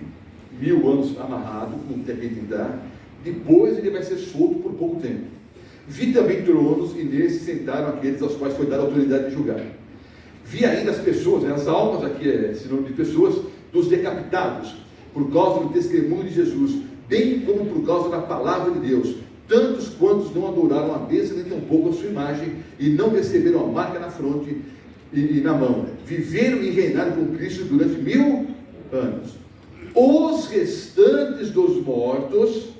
1000 anos amarrado, não tem quem tentar. Depois ele vai ser solto por pouco tempo. Vi também tronos, e neles se sentaram aqueles aos quais foi dada a autoridade de julgar. Vi ainda as pessoas, as almas, aqui é sinônimo de pessoas, dos decapitados, por causa do testemunho de Jesus, bem como por causa da palavra de Deus, tantos quantos não adoraram a besta, nem tampouco a sua imagem, e não receberam a marca na fronte, e na mão. Viveram e reinaram com Cristo durante 1000 anos. Os restantes dos mortos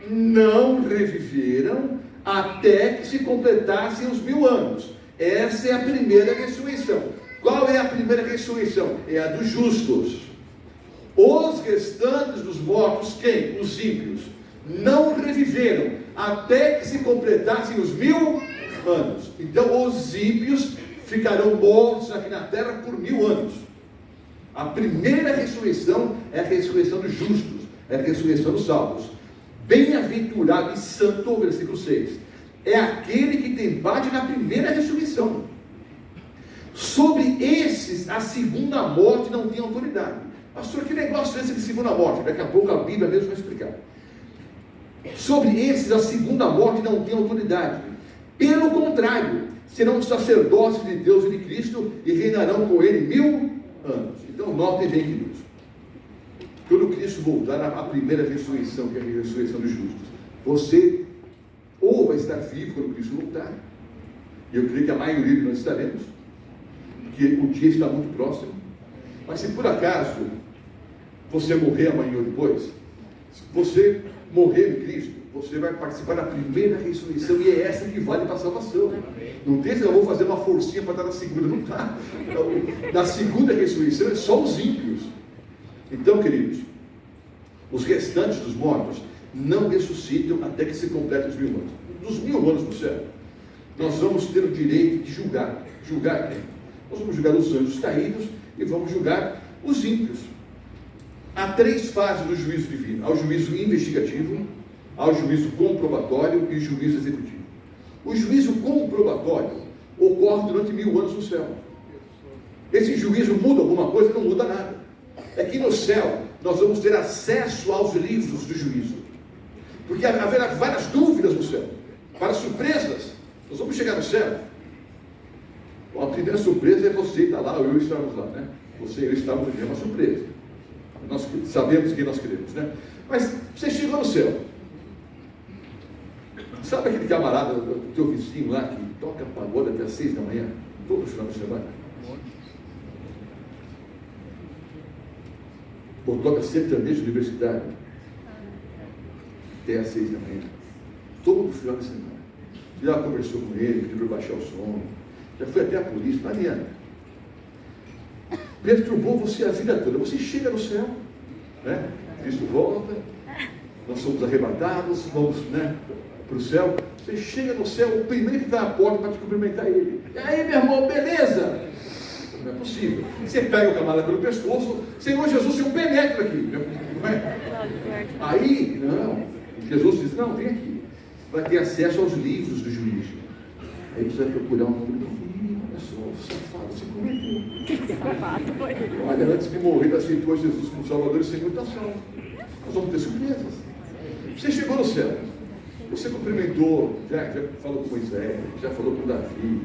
não reviveram até que se completassem os 1000 anos. Essa é a primeira ressurreição. Qual é a primeira ressurreição? É a dos justos. Os restantes dos mortos, quem? Os ímpios, não reviveram até que se completassem os 1000 anos. Então os ímpios ficarão mortos aqui na terra por 1000 anos. A primeira ressurreição é a ressurreição dos justos, é a ressurreição dos salvos. Bem-aventurado e santo, versículo 6, é aquele que tem parte na primeira ressurreição. Sobre esses, a segunda morte não tem autoridade. Pastor, que negócio é esse de segunda morte? Daqui a pouco a Bíblia mesmo vai explicar. Sobre esses, a segunda morte não tem autoridade. Pelo contrário, serão sacerdócios de Deus e de Cristo e reinarão com ele 1000 anos. Então notem bem, queridos, quando Cristo voltar, a primeira ressurreição, que é a ressurreição dos justos, você ou vai estar vivo quando Cristo voltar, e eu creio que a maioria de nós estaremos, porque o dia está muito próximo. Mas se por acaso você morrer amanhã ou depois, se você morrer em Cristo, você vai participar da primeira ressurreição, e é essa que vale para a salvação. Não tem que eu vou fazer uma forcinha para estar na segunda, não está. Na segunda ressurreição é só os ímpios. Então, queridos, os restantes dos mortos não ressuscitam até que se completem os 1000 anos. Dos 1000 anos no céu, nós vamos ter o direito de julgar. Julgar quem? Nós vamos julgar os anjos caídos e vamos julgar os ímpios. Há 3 fases do juízo divino: ao juízo investigativo, ao juízo comprobatório e juízo executivo. O juízo comprobatório ocorre durante 1000 anos no céu. Esse juízo muda alguma coisa? Não muda nada. É que no céu nós vamos ter acesso aos livros do juízo, porque haverá várias dúvidas no céu, várias surpresas. Nós vamos chegar no céu. Bom, a primeira surpresa é você estar lá, ou eu estarmos lá, né? Você e eu estamos aqui, é uma surpresa. Nós sabemos quem nós queremos, né? Mas você chegou no céu. Sabe aquele camarada do teu vizinho lá que toca pagode até às 6 da manhã, todo final de semana? Ou toca sertanejo universitário até às 6 da manhã, todo final de semana. Você já conversou com ele, pediu para baixar o som, já foi até a polícia, não adianta. Perturbou você a vida toda. Você chega no céu, né? Cristo volta, nós somos arrebatados, vamos, né, para o céu. Você chega no céu, o primeiro que está na porta para te cumprimentar ele. E aí, meu irmão, beleza? Não é possível. Você pega o camarada pelo pescoço, Senhor Jesus, Senhor, penetra aqui. Não é? Aí, não. Jesus diz, não, vem aqui. Vai ter acesso aos livros do juízo. Aí você vai procurar um número. Olha só, safado, você cometeu. Olha, antes de morrer, aceitou Jesus como Salvador e Senhor, está salvo. Nós vamos ter surpresas. Você chegou no céu. Você cumprimentou, já falou com Moisés, já falou com Davi,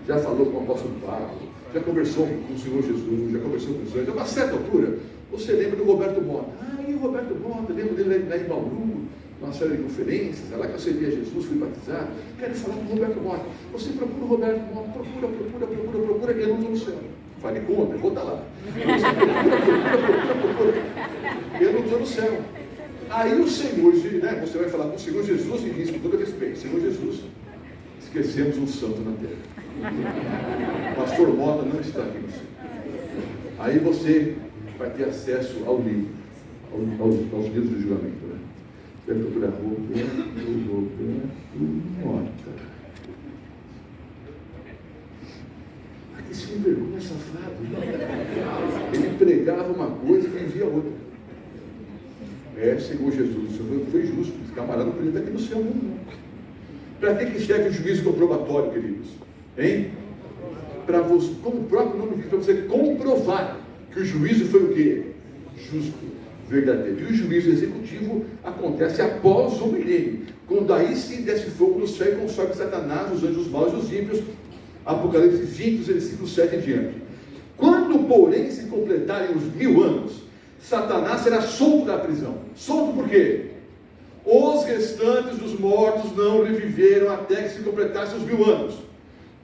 já falou com o apóstolo Paulo, já conversou com o Senhor Jesus, já conversou com os anjos. A uma certa altura, você lembra do Roberto Mota. E o Roberto Mota, lembro dele lá em Bauru, numa série de conferências, é lá que eu aceitei a Jesus, fui batizado. Quero falar com o Roberto Mota. Você procura o Roberto Mota, procura, e eu não estou no céu. Fale conta, eu vou estar lá. Procura. Eu não estou no céu. Aí o Senhor, né, você vai falar com o Senhor Jesus e diz com todo respeito: Senhor Jesus, esquecemos um santo na terra. Pastor Mota não está aqui no céu. Aí você vai ter acesso ao livro, aos livros do julgamento, né? Você vai procurar Roberto Mota. Que se envergonha, safado. Ele pregava uma coisa e vivia outra. Senhor Jesus, o Senhor foi justo. Esse camarada não podia estar aqui no céu, não. Para que serve o juízo comprobatório, queridos? Hein? Para você, como o próprio nome diz, para você comprovar que o juízo foi o quê? Justo, verdadeiro. E o juízo executivo acontece após o milênio, quando aí sim desce fogo no céu e consome Satanás, os anjos maus e os ímpios. Apocalipse 20, versículo 7 em diante. Quando, porém, se completarem os 1000 anos, Satanás será solto da prisão. Solto por quê? Os restantes dos mortos não reviveram até que se completassem os 1000 anos.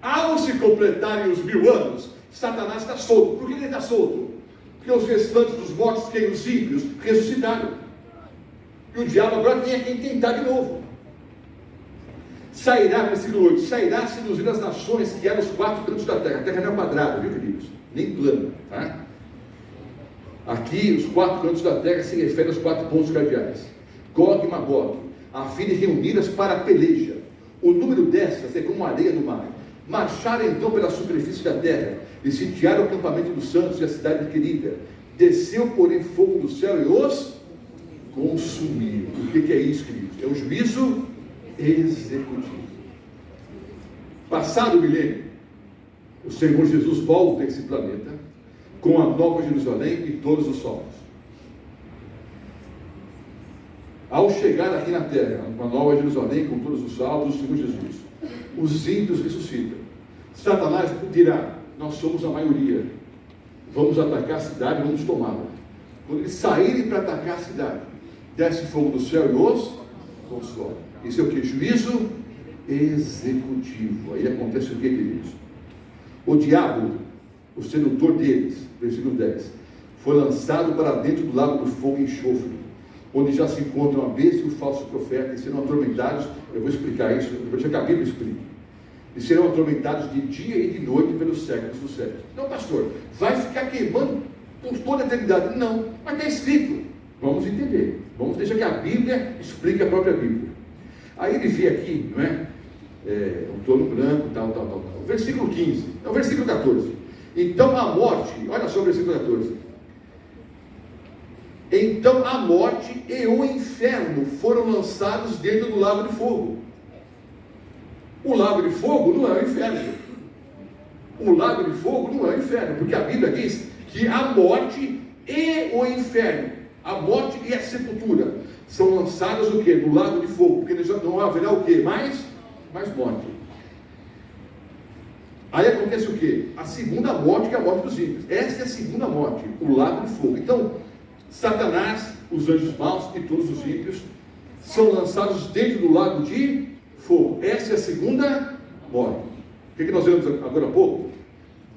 Ao se completarem os 1000 anos, Satanás está solto. Por que ele está solto? Porque os restantes dos mortos, que os ímpios, ressuscitaram. E o diabo agora vem aqui tentar de novo. Sairá, versículo 8, sairá seduzindo as nações que eram os 4 cantos da terra. A terra não é quadrada, viu, queridos? Nem plana, tá? Aqui, os 4 cantos da terra se referem aos 4 pontos cardeais. Gog e Magog, a fim de reuni-las para a peleja. O número destas é como a areia do mar. Marcharam então pela superfície da terra, e sitiaram o acampamento dos santos e a cidade querida. Desceu, porém, fogo do céu e os consumiu. O que é isso, queridos? É o juízo executivo. Passado o milênio, o Senhor Jesus volta a esse planeta com a Nova Jerusalém e todos os salvos. Ao chegar aqui na terra, com a Nova Jerusalém, com todos os salvos, o Senhor Jesus, os ímpios ressuscitam. Satanás dirá: nós somos a maioria, vamos atacar a cidade, vamos tomá-la. Quando eles saírem para atacar a cidade, desce fogo do céu e os consome. Isso é o que? Juízo executivo. Aí acontece o que, queridos? O diabo, o sedutor deles, versículo 10, foi lançado para dentro do lago do fogo e enxofre, onde já se encontram a besta e o falso profeta, e serão atormentados. Eu vou explicar isso, depois que a Bíblia explica. E serão atormentados de dia e de noite pelos séculos dos séculos. Não, pastor, vai ficar queimando por toda a eternidade? Não, mas está escrito. Vamos entender. Vamos deixar que a Bíblia explique a própria Bíblia. Aí ele vê aqui, não é? Um trono branco, tal. Versículo 15, é o versículo 14. Então a morte, olha só o versículo 14. Então a morte e o inferno foram lançados dentro do lago de fogo. O lago de fogo não é o inferno. O lago de fogo não é o inferno, porque a Bíblia diz que a morte e o inferno, a morte e a sepultura, são lançadas o quê? No lago de fogo, porque não haverá o quê? Mais morte. Aí acontece o quê? A segunda morte, que é a morte dos ímpios. Essa é a segunda morte, o lago de fogo. Então, Satanás, os anjos maus e todos os ímpios são lançados dentro do lago de fogo. Essa é a segunda morte. O que nós vemos agora há pouco?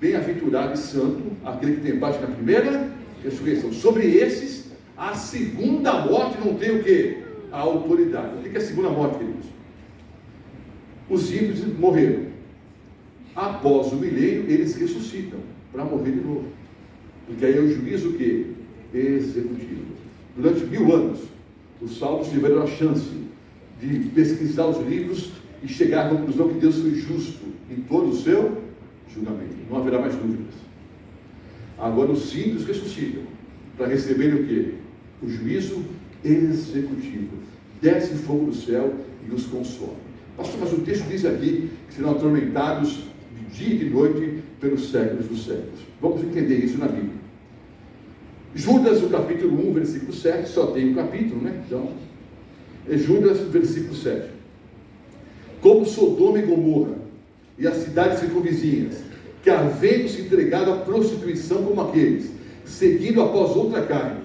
Bem-aventurado e santo aquele que tem parte na primeira ressurreição. Sobre esses, a segunda morte não tem o quê? A autoridade. O que é a segunda morte, queridos? Os ímpios morreram. Após o milênio, eles ressuscitam para morrer de novo. Porque aí é o juízo o quê? Executivo. Durante 1000 anos, os salvos tiveram a chance de pesquisar os livros e chegar à conclusão que Deus foi justo em todo o seu julgamento. Não haverá mais dúvidas. Agora os ímpios ressuscitam para receberem o quê? O juízo executivo. Desce fogo do céu e os consome. Pastor, mas o texto diz aqui que serão atormentados de dia e de noite pelos séculos dos séculos. Vamos entender isso na Bíblia. Judas, no capítulo 1, versículo 7, só tem um capítulo, né? Então, é Judas, versículo 7. Como Sodoma e Gomorra e as cidades circunvizinhas, que havendo se entregado à prostituição como aqueles, seguindo após outra carne,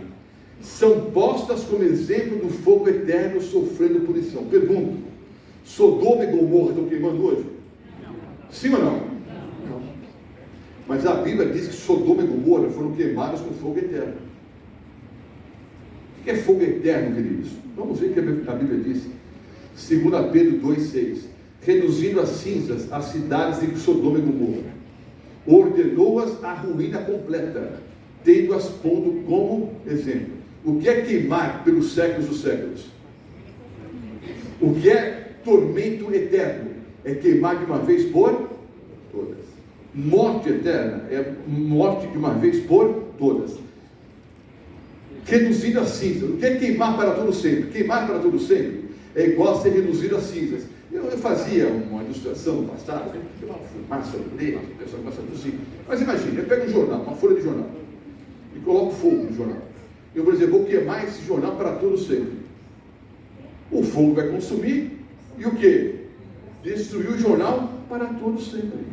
são postas como exemplo do fogo eterno sofrendo punição. Pergunto, Sodoma e Gomorra estão queimando hoje? Sim ou não? Não. Mas a Bíblia diz que Sodoma e Gomorra foram queimadas com fogo eterno. O que é fogo eterno, queridos? Vamos ver o que a Bíblia diz. 2 Pedro 2,6. Reduzindo a cinzas as cidades de Sodoma e Gomorra, ordenou-as à ruína completa, tendo-as pondo como exemplo. O que é queimar pelos séculos dos séculos? O que é tormento eterno? É queimar de uma vez por todas. Morte eterna é morte de uma vez por todas. Reduzindo a cinzas. O que é queimar para todo sempre? Queimar para todo sempre é igual a ser reduzido a cinzas. Eu fazia uma ilustração no passado, uma fumaça no leite, o pessoal começa a tossir. Mas imagine, eu pego um jornal, uma folha de jornal, e coloco fogo no jornal. Eu vou dizer, vou queimar esse jornal para todo sempre. O fogo vai consumir, e o quê? Destruir o jornal para todo sempre.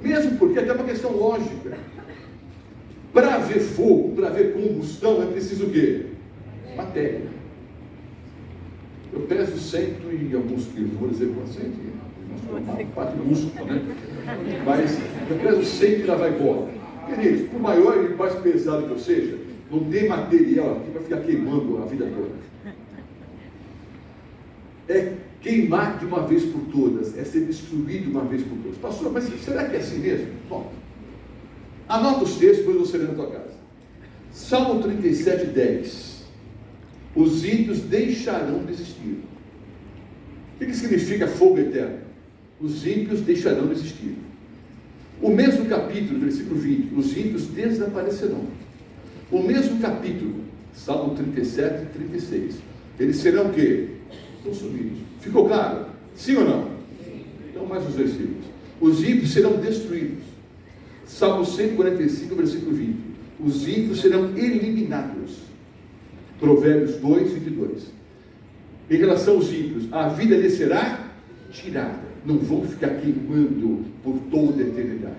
Mesmo porque é até uma questão lógica. Para haver fogo, para haver combustão, é preciso o quê? Matéria. Eu peso 100 e alguns quilos, vou dizer com 100, uma parte músculo, né? Mas eu peso 100 que já vai embora. Queridos, por maior e mais pesado que eu seja, não tem material aqui para ficar queimando a vida toda. É queimar de uma vez por todas, é ser destruído de uma vez por todas. Pastor, mas será que é assim mesmo? Bom, anota os textos, depois você lê na tua casa. Salmo 37, 10. Os ímpios deixarão de existir. O que significa fogo eterno? Os ímpios deixarão de existir. O mesmo capítulo, versículo 20, os ímpios desaparecerão. O mesmo capítulo, Salmo 37 e 36, eles serão o quê? Consumidos. Ficou claro? Sim ou não? Então, mais os versículos. Os ímpios serão destruídos. Salmo 145, versículo 20. Os ímpios serão eliminados. Provérbios 2, 22. Em relação aos ímpios, a vida lhes será tirada. Não vão ficar queimando por toda a eternidade.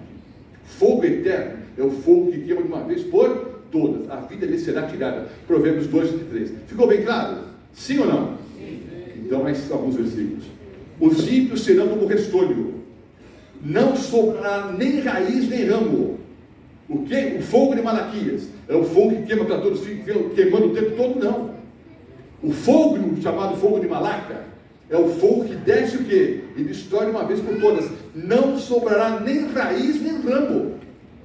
Fogo eterno é o fogo que queima de uma vez por todas. A vida lhes será tirada. Provérbios 2, 23. Ficou bem claro? Sim ou não? Sim. Então, mais alguns versículos. Os ímpios serão como restolho. Não sobrará nem raiz nem ramo. O que? O fogo de Malaquias. É o fogo que queima para todos, fica queimando o tempo todo, não. O fogo, chamado fogo de Malaca, é o fogo que desce o quê? E destrói de uma vez por todas. Não sobrará nem raiz nem ramo.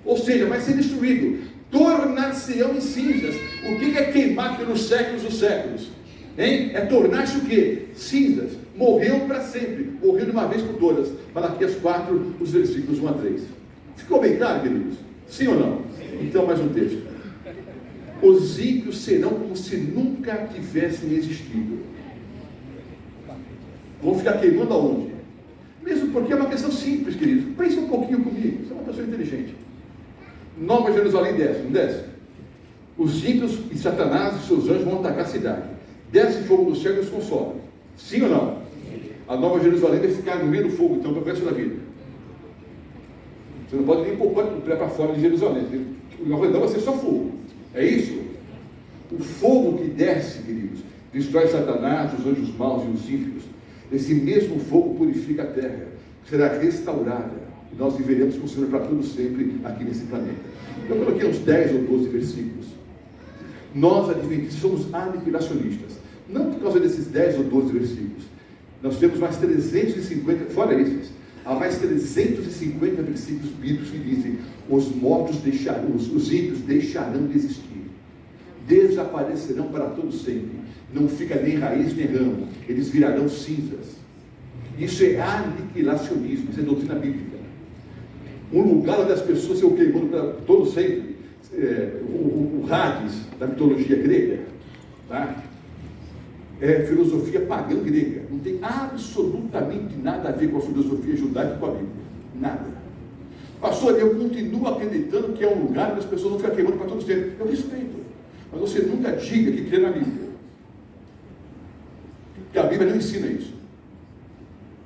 Ou seja, vai ser destruído. Tornar-se-ão em cinzas. O que é queimar pelos séculos dos séculos? Hein? É tornar-se o quê? Cinzas. Morreu para sempre. Morreu de uma vez por todas. Malaquias 4, os versículos 1 a 3. Ficou bem claro, queridos? Sim ou não? Então, mais um texto. Os ímpios serão como se nunca tivessem existido. Vão ficar queimando aonde? Mesmo porque é uma questão simples, queridos. Pense um pouquinho comigo. Você é uma pessoa inteligente. Nova Jerusalém desce, não desce? Os ímpios e Satanás e seus anjos vão atacar a cidade. Desce fogo do céu e os consome. Sim ou não? A Nova Jerusalém vai ficar no meio do fogo, então, para o resto da vida. Você não pode nem pôr o pé para fora de Jerusalém. O redor vai ser só fogo. É isso? O fogo que desce, queridos, destrói Satanás, os anjos maus e os ímpios. Esse mesmo fogo purifica a terra, será restaurada, e nós viveremos com o Senhor para todo sempre aqui nesse planeta. Eu coloquei uns 10 ou 12 versículos. Nós, adventistas, somos aniquilacionistas. Não por causa desses 10 ou 12 versículos. Nós temos mais 350, fora esses, há mais 350 versículos bíblicos que dizem: os mortos deixarão, os ímpios deixarão de existir, desaparecerão para todo sempre, não fica nem raiz nem ramo, eles virarão cinzas. Isso é aniquilacionismo, isso é doutrina bíblica. Um lugar onde as pessoas se queimando para todo sempre, o Hades da mitologia grega, tá? É filosofia pagã grega, não tem absolutamente nada a ver com a filosofia judaica e com a Bíblia, nada. Pastor, eu continuo acreditando que é um lugar onde as pessoas não ficam queimando para todo sempre. Eu respeito, mas você nunca diga que crê na Bíblia, porque a Bíblia não ensina isso.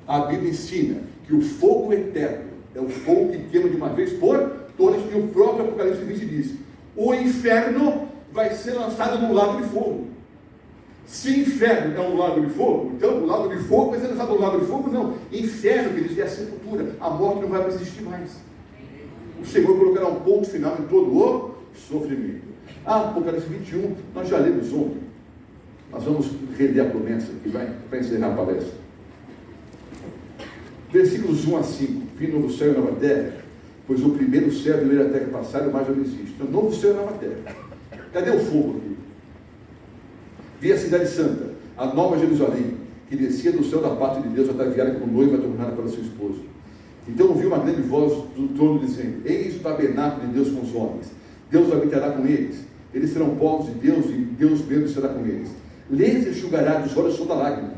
A Bíblia ensina que o fogo eterno é o fogo que queima de uma vez por todas, e o próprio Apocalipse 20 diz: o inferno vai ser lançado no lago de fogo. Se inferno é um lago de fogo, então o lago de fogo vai ser lançado no lago de fogo? Não. Inferno, que diz, é a sepultura. A morte não vai mais existir mais. O Senhor colocará um ponto final em todo o sofrimento. Apocalipse 21, nós já lemos ontem. Nós vamos reler a promessa que vai encerrar a palestra. Versículos 1 a 5. Vi novo céu e nova terra, pois o primeiro céu e a primeira terra passaram, mais já não existe. Então, novo céu e nova terra. Cadê o fogo aqui? Vi a cidade santa, a nova Jerusalém, que descia do céu da parte de Deus, ataviada como noiva tornada para seu esposo. Então ouvi uma grande voz do trono dizendo: eis o tabernáculo de Deus com os homens, Deus habitará com eles, eles serão povos de Deus, e Deus mesmo estará com eles. Lhes enxugará dos olhos toda lágrima,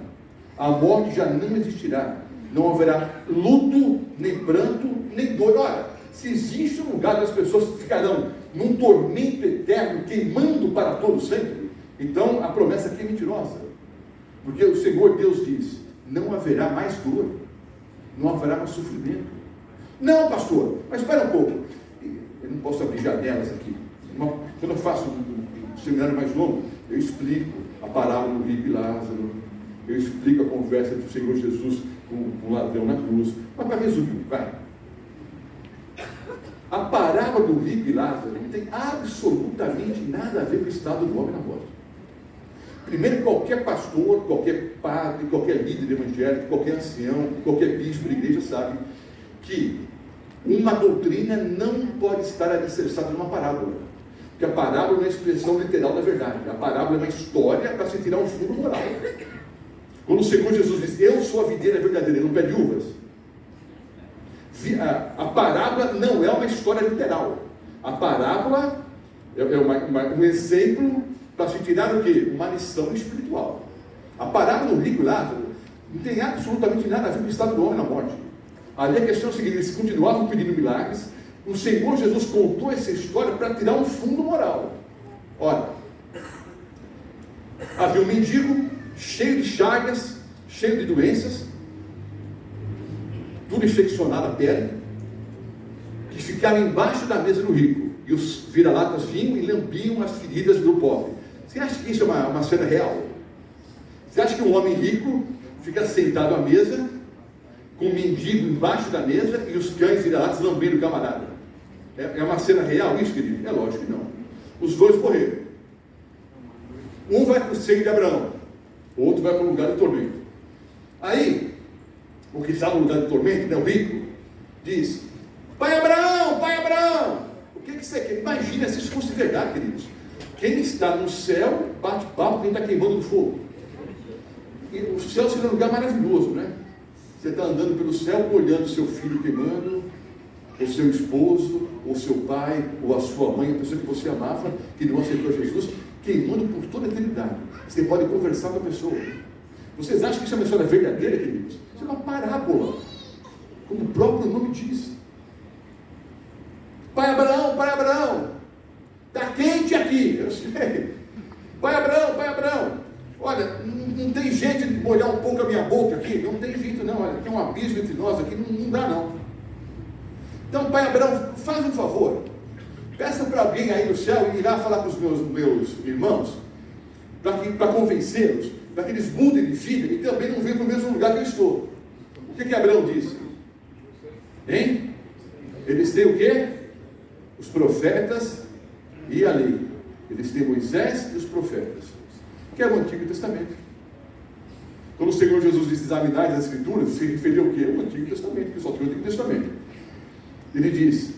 a morte já não existirá, não haverá luto, nem pranto, nem dor. Ora, se existe um lugar onde as pessoas ficarão num tormento eterno, queimando para todo sempre, então a promessa aqui é mentirosa, porque o Senhor Deus diz: não haverá mais dor, não haverá mais sofrimento. Não, pastor, mas espera um pouco, eu não posso abrir janelas aqui. Quando eu faço um seminário mais longo, eu explico a parábola do rico e Lázaro, eu explico a conversa do Senhor Jesus o ladrão na cruz. Mas para resumir, vai. A parábola do rico e Lázaro não tem absolutamente nada a ver com o estado do homem na morte. Primeiro, qualquer pastor, qualquer padre, qualquer líder evangélico, qualquer ancião, qualquer bispo da igreja sabe que uma doutrina não pode estar alicerçada numa parábola. Porque a parábola não é a expressão literal da verdade. A parábola é uma história para se tirar um fundo moral. Quando o Senhor Jesus diz, eu sou a videira verdadeira, ele não pede uvas. A parábola não é uma história literal. A parábola é um exemplo para se tirar o quê? Uma lição espiritual. A parábola do rico e Lázaro não tem absolutamente nada a ver com o estado do homem na morte. Ali a questão é a seguinte, eles continuavam pedindo milagres, o Senhor Jesus contou essa história para tirar um fundo moral. Ora, havia um mendigo cheio de chagas, cheio de doenças, tudo infeccionado a pele, que ficava embaixo da mesa do rico, e os vira-latas vinham e lambiam as feridas do pobre. Você acha que isso é uma cena real? Você acha que um homem rico fica sentado à mesa, com um mendigo embaixo da mesa, e os cães vira-latas lambendo o camarada? É uma cena real isso, querido? É lógico que não. Os dois morreram. Um vai para o seio de Abraão, o outro vai para o lugar do tormento. Aí, o que estava no lugar do tormento, né, o rico, diz, Pai Abraão, o que você quer? Imagina se isso fosse verdade, queridos. Quem está no céu, bate papo, quem está queimando no fogo. E o céu seria um lugar maravilhoso, né? Você está andando pelo céu, olhando seu filho queimando, ou seu esposo, ou seu pai, ou a sua mãe, a pessoa que você amava, que não aceitou Jesus, queimando por toda a eternidade. Você pode conversar com a pessoa. Vocês acham que isso é uma história verdadeira, queridos? Isso é uma parábola, como o próprio nome diz. Pai Abraão, está quente aqui. Eu sei. Pai Abraão, olha, não tem jeito de molhar um pouco a minha boca aqui, não tem jeito não, olha, tem um abismo entre nós aqui, não dá não. Então, Pai Abraão, faz um favor, peça para alguém aí no céu ir lá falar com os meus irmãos, para convencê-los, para que eles mudem de vida e também não venham para o mesmo lugar que eu estou. O que Abraão disse? Hein? Eles têm o quê? Os profetas e a lei. Eles têm Moisés e os profetas, que é o Antigo Testamento. Quando o Senhor Jesus disse examinar as Escrituras, se referiu ao quê? O Antigo Testamento, que só tem o Antigo Testamento. Ele diz,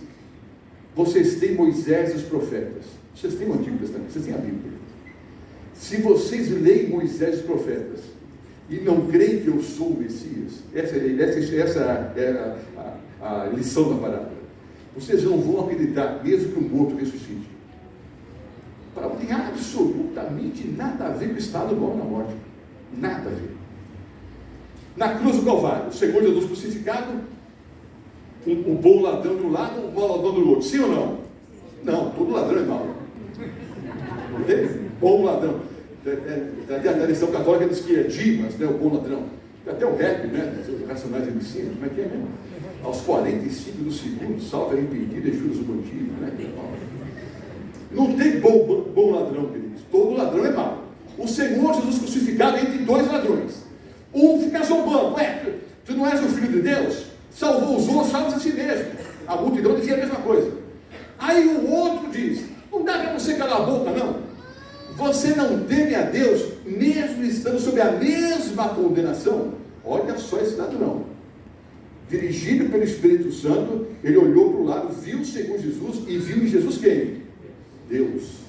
vocês têm Moisés e os profetas. Vocês têm o Antigo Testamento, vocês têm a Bíblia. Se vocês leem Moisés e os profetas e não creem que eu sou o Messias, essa é a lição da parábola. Vocês não vão acreditar, mesmo que o morto ressuscite. A parábola tem absolutamente nada a ver com o estado do homem na morte. Nada a ver. Na cruz do Calvário, o Senhor Jesus crucificado, um bom ladrão de um lado, um mau ladrão do outro. Sim ou não? Não, todo ladrão é mau. Bom ladrão. A tradição católica diz que é Dimas, né, o bom ladrão. Até o rap, né? Os Racionais MC, como é que é mesmo? Aos 45 do segundo, salve arrependido e juros o bandido, né? Não tem bom ladrão, queridos. Todo ladrão é mau. O Senhor Jesus crucificado entre dois ladrões. Um fica zombando, ué, tu não és o Filho de Deus? Salvou os outros, salva a si mesmo. A multidão dizia a mesma coisa. Aí o outro diz, não dá para você calar a boca, não. Você não teme a Deus, mesmo estando sob a mesma condenação? Olha só esse ladrão. Dirigido pelo Espírito Santo, ele olhou para o lado, viu o Senhor Jesus e viu em Jesus quem? Deus.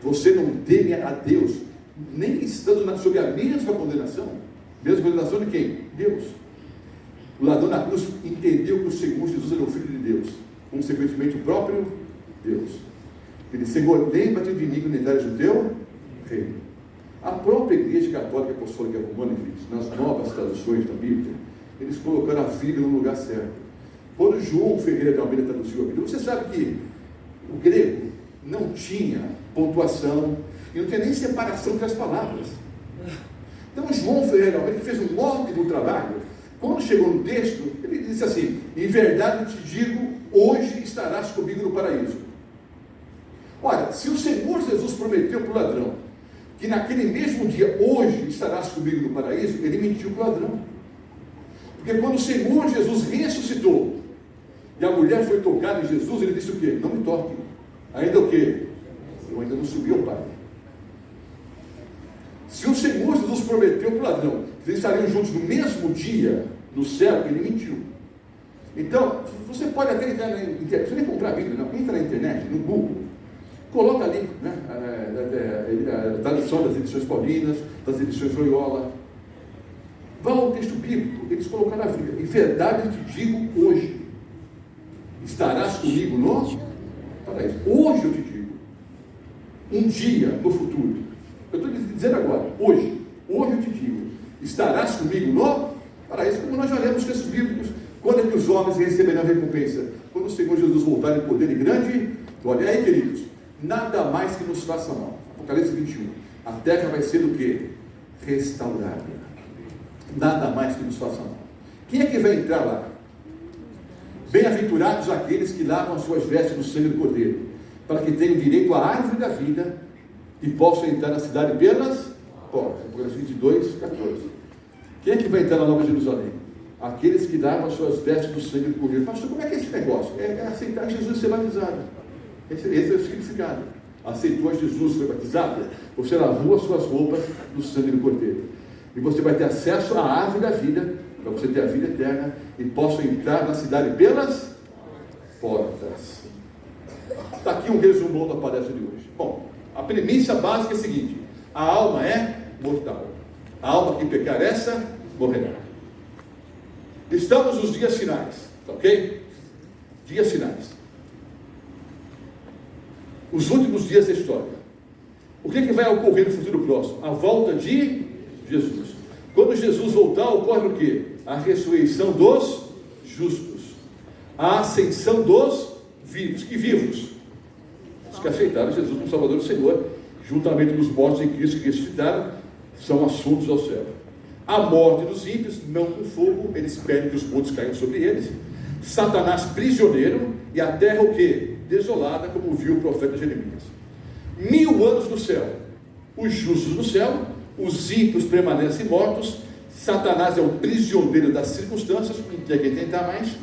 Você não teme a Deus, nem estando sob a mesma condenação? Mesma condenação de quem? Deus. O ladrão na cruz entendeu que o Senhor Jesus era o Filho de Deus, consequentemente o próprio Deus. Ele disse, Senhor, lembra-te de mim quando entrares no teu reino. A própria Igreja Católica Apostólica Romana, nas novas traduções da Bíblia, eles colocaram a vírgula no lugar certo. Quando João Ferreira de Almeida traduziu a Bíblia, você sabe que o grego não tinha pontuação e não tinha nem separação entre as palavras. Então João Ferreira de Almeida, que fez um ótimo trabalho, quando chegou no texto, ele disse assim, em verdade eu te digo, hoje estarás comigo no paraíso. Olha, se o Senhor Jesus prometeu para o ladrão, que naquele mesmo dia, hoje estarás comigo no paraíso, ele mentiu para o ladrão. Porque quando o Senhor Jesus ressuscitou, e a mulher foi tocada em Jesus, ele disse o quê? Não me toque. Ainda o quê? Eu ainda não subi ao Pai. Se o Senhor Jesus prometeu para o ladrão que eles estariam juntos no mesmo dia, no céu, ele mentiu. Então, você pode até entrar na internet, você nem comprar a Bíblia, não, entra na internet, no Google, coloca ali, né, a tradução das edições paulinas, das edições Loyola. Vá ao texto bíblico, eles colocaram a Bíblia. Em verdade eu te digo hoje, estarás comigo no paraíso. Hoje eu te digo, um dia no futuro. Eu estou dizendo agora, hoje eu te digo, estarás comigo no paraíso, como nós já lemos textos bíblicos. Quando é que os homens receberão a recompensa? Quando o Senhor Jesus voltar em poder e grande glória. Aí, queridos, nada mais que nos faça mal. Apocalipse 21. A terra vai ser o quê? Restaurada. Nada mais que nos faça mal. Quem é que vai entrar lá? Bem-aventurados aqueles que lavam as suas vestes no sangue do Cordeiro, para que tenham direito à árvore da vida e possam entrar na cidade pelas portas. Apocalipse 22, 14. Quem é que vai entrar na Nova Jerusalém? Aqueles que lavam as suas vestes do sangue do Cordeiro. Pastor, como é que é esse negócio? É aceitar Jesus e ser batizado. Esse é o significado. Aceitou Jesus, foi batizado, você lavou as suas roupas no sangue do Cordeiro. E você vai ter acesso à árvore da vida, para você ter a vida eterna, e possa entrar na cidade pelas portas. Está aqui um resumão da palestra de hoje. Bom, a premissa básica é a seguinte: a alma é mortal. A alma que pecar essa, morrerá. Estamos nos dias finais, ok? Dias finais. Os últimos dias da história. O que vai ocorrer no futuro próximo? A volta de Jesus. Quando Jesus voltar, ocorre o quê? A ressurreição dos justos. A ascensão dos vivos. Que vivos? Os que aceitaram Jesus como Salvador e Senhor, juntamente com os mortos em Cristo que ressuscitaram, são assuntos ao céu. A morte dos ímpios, não com fogo, eles pedem que os montes caiam sobre eles. Satanás prisioneiro, e a terra o quê? Desolada, como viu o profeta Jeremias. 1000 anos no céu, os justos no céu, os ímpios permanecem mortos, Satanás é o prisioneiro das circunstâncias, não tem quem tentar mais,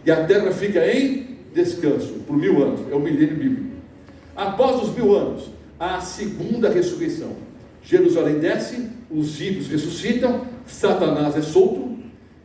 e a terra fica em descanso, por 1000 anos, é o milênio bíblico. Após os 1000 anos, a segunda ressurreição. Jerusalém desce, os ímpios ressuscitam, Satanás é solto,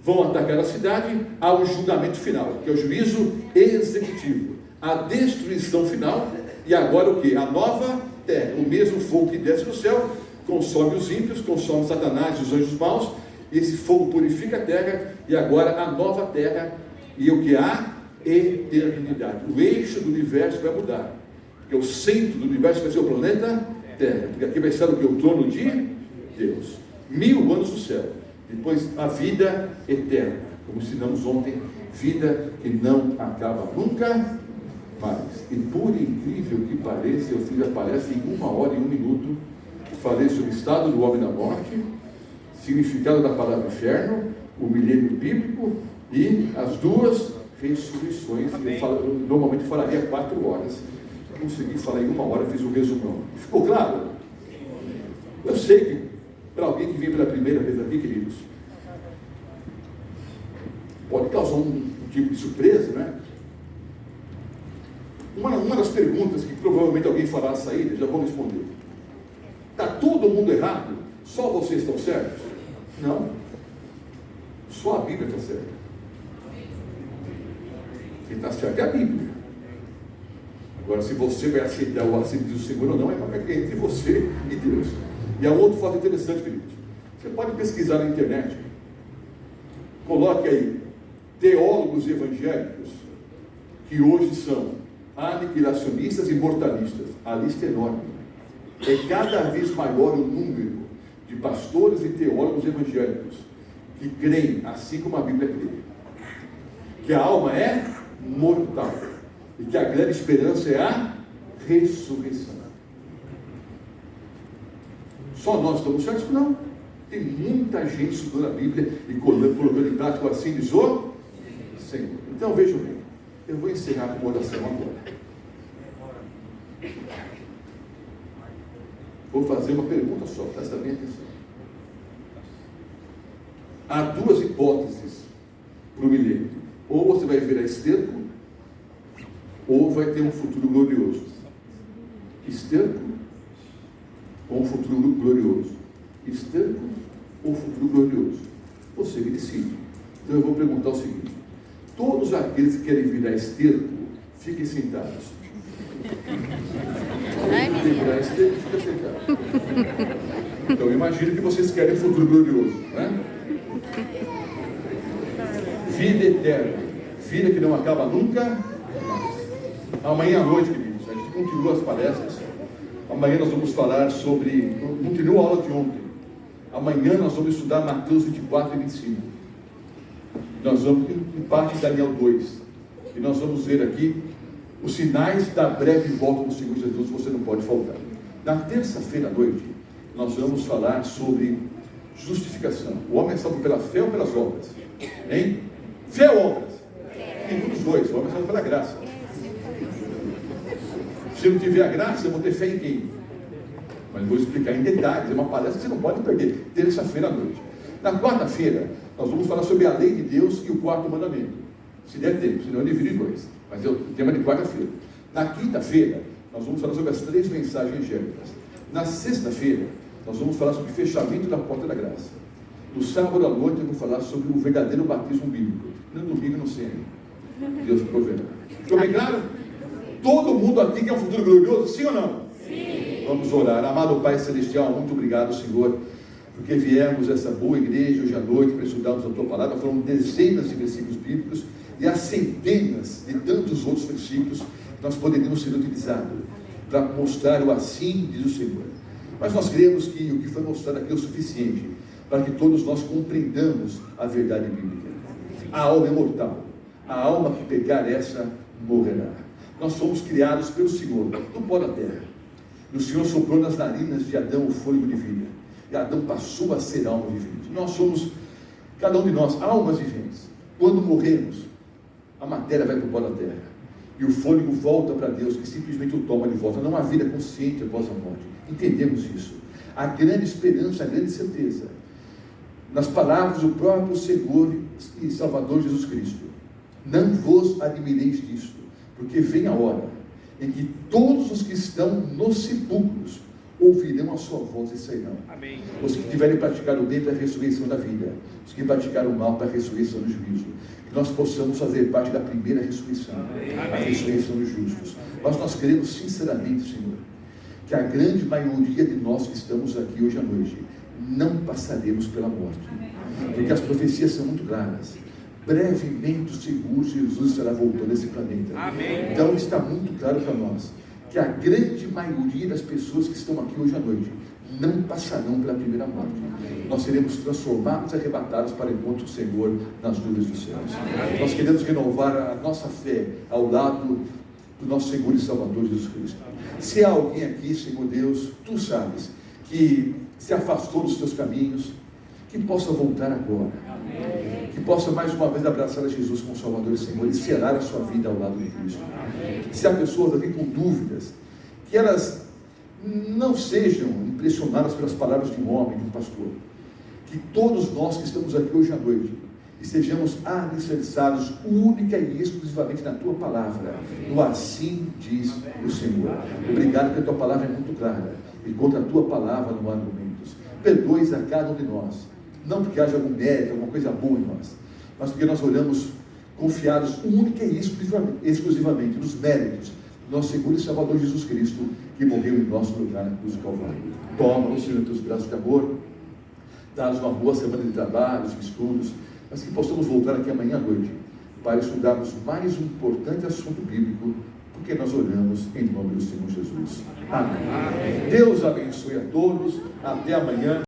vão atacar a cidade, há o julgamento final, que é o juízo executivo, a destruição final, e agora o que? A nova terra, o mesmo fogo que desce do céu, consome os ímpios, consome Satanás e os anjos maus, esse fogo purifica a terra, e agora a nova terra, e o que? A eternidade. O eixo do universo vai mudar, porque o centro do universo vai ser o planeta Terra, porque aqui vai estar o que? O trono de Deus. 1000 anos no céu, depois a vida eterna, como ensinamos ontem, vida que não acaba nunca mais. E por incrível que pareça, eu fiz a palestra em 1 hora e 1 minuto, falei sobre o estado do homem na morte, significado da palavra inferno, o milênio bíblico e as duas ressurreições. Eu normalmente falaria 4 horas, consegui falar em 1 hora, fiz um resumão. Ficou claro? Eu sei que para alguém que vem pela primeira vez aqui, queridos, pode causar um tipo de surpresa, né? Uma das perguntas que provavelmente alguém fará à saída, já vou responder: está todo mundo errado? Só vocês estão certos? Não. Só a Bíblia está certa. Quem está certo é a Bíblia. Agora, se você vai aceitar o assento do Senhor ou não, é entre você e Deus. E há um outro fato interessante, queridos. Você pode pesquisar na internet. Coloque aí teólogos evangélicos que hoje são aniquilacionistas e mortalistas. A lista é enorme. É cada vez maior o número de pastores e teólogos evangélicos que creem, assim como a Bíblia crê, que a alma é mortal e que a grande esperança é a ressurreição. Só nós estamos certos? Não. Tem muita gente estudando a Bíblia e colocando em prática, assim diz o Senhor. Então vejam bem, eu vou encerrar com uma oração agora. Vou fazer uma pergunta só, presta bem atenção. Há duas hipóteses para o milênio. Ou você vai virar esterco, ou vai ter um futuro glorioso. Esterco ou um futuro glorioso? Esterco ou futuro glorioso? Você que decide. Então eu vou perguntar o seguinte: todos aqueles que querem virar esterco, fiquem sentados. Quem virar esterco, fica sentado. Então eu imagino que vocês querem futuro glorioso, né? Vida eterna, vida que não acaba nunca mais. Amanhã à noite, queridos, a gente continua as palestras. Amanhã nós vamos falar sobre, continua a aula de ontem. Amanhã nós vamos estudar Mateus 24 e 25. Nós vamos em parte de Daniel 2. E nós vamos ver aqui os sinais da breve volta do Senhor Jesus, você não pode faltar. Na terça-feira à noite, nós vamos falar sobre justificação. O homem é salvo pela fé ou pelas obras? Hein? Fé ou obras? Tem um dos dois. O homem é salvo pela graça. Se não tiver a graça, eu vou ter fé em quem? Mas vou explicar em detalhes. É uma palestra que você não pode perder. Terça-feira à noite. Na quarta-feira, nós vamos falar sobre a lei de Deus e o quarto mandamento. Se der tempo, senão eu divido em dois. Mas é o tema de quarta-feira. Na quinta-feira, nós vamos falar sobre as 3 mensagens angélicas. Na sexta-feira, nós vamos falar sobre o fechamento da porta da graça. No sábado à noite, eu vou falar sobre o verdadeiro batismo bíblico. No domingo, no CN. Deus proverá. Ficou bem claro? Todo mundo aqui quer um futuro glorioso, sim ou não? Sim. Vamos orar. Amado Pai Celestial, muito obrigado, Senhor, porque viemos a essa boa igreja hoje à noite para estudarmos a Tua Palavra. Foram dezenas de versículos bíblicos e há centenas de tantos outros versículos que nós poderíamos ser utilizados para mostrar o assim diz o Senhor. Mas nós cremos que o que foi mostrado aqui é o suficiente para que todos nós compreendamos a verdade bíblica. A alma é mortal. A alma que pegar essa morrerá. Nós fomos criados pelo Senhor, do pó da terra. E o Senhor soprou nas narinas de Adão o fôlego de vida. E Adão passou a ser alma vivente. Nós somos, cada um de nós, almas viventes. Quando morremos, a matéria vai para o pó da terra. E o fôlego volta para Deus, que simplesmente o toma de volta. Não há vida consciente após a morte. Entendemos isso. A grande esperança, a grande certeza, nas palavras do próprio Senhor e Salvador Jesus Cristo: não vos admireis disto, porque vem a hora em que todos os que estão nos sepulcros ouvirão a sua voz e sairão. Amém. Os que tiverem praticado o bem para a ressurreição da vida, os que praticaram o mal para a ressurreição do juízo. Que nós possamos fazer parte da primeira ressurreição. Amém. A ressurreição dos justos. Mas nós queremos sinceramente, Senhor, que a grande maioria de nós que estamos aqui hoje à noite não passaremos pela morte. Amém. Porque as profecias são muito claras. Brevemente, seguro, Jesus estará voltando a esse planeta. Amém. Então está muito claro para nós que a grande maioria das pessoas que estão aqui hoje à noite não passarão pela primeira morte. Amém. Nós seremos transformados e arrebatados para o encontro do Senhor nas nuvens dos céus. Amém. Nós queremos renovar a nossa fé ao lado do nosso Senhor e Salvador Jesus Cristo. Se há alguém aqui, Senhor Deus, Tu sabes, que se afastou dos Teus caminhos, que possa voltar agora. Amém. Que possa mais uma vez abraçar a Jesus como Salvador e Senhor e selar a sua vida ao lado de Cristo. Amém. Se há pessoas aqui com dúvidas, que elas não sejam impressionadas pelas palavras de um homem, de um pastor. Que todos nós que estamos aqui hoje à noite estejamos alicerçados única e exclusivamente na Tua Palavra. No assim diz o Senhor. Obrigado, porque a Tua Palavra é muito clara. E contra a Tua Palavra não há argumentos. Perdoe a cada um de nós. Não porque haja algum mérito, alguma coisa boa em nós, mas porque nós olhamos confiados única e exclusivamente nos méritos do nosso Senhor e Salvador Jesus Cristo, que morreu em nosso lugar na cruz do Calvário. Toma, Senhor, nos teus braços de amor, dá-nos uma boa semana de trabalhos, de estudos, mas que possamos voltar aqui amanhã à noite para estudarmos mais um importante assunto bíblico, porque nós oramos em nome do Senhor Jesus. Amém. Amém. Deus abençoe a todos. Até amanhã.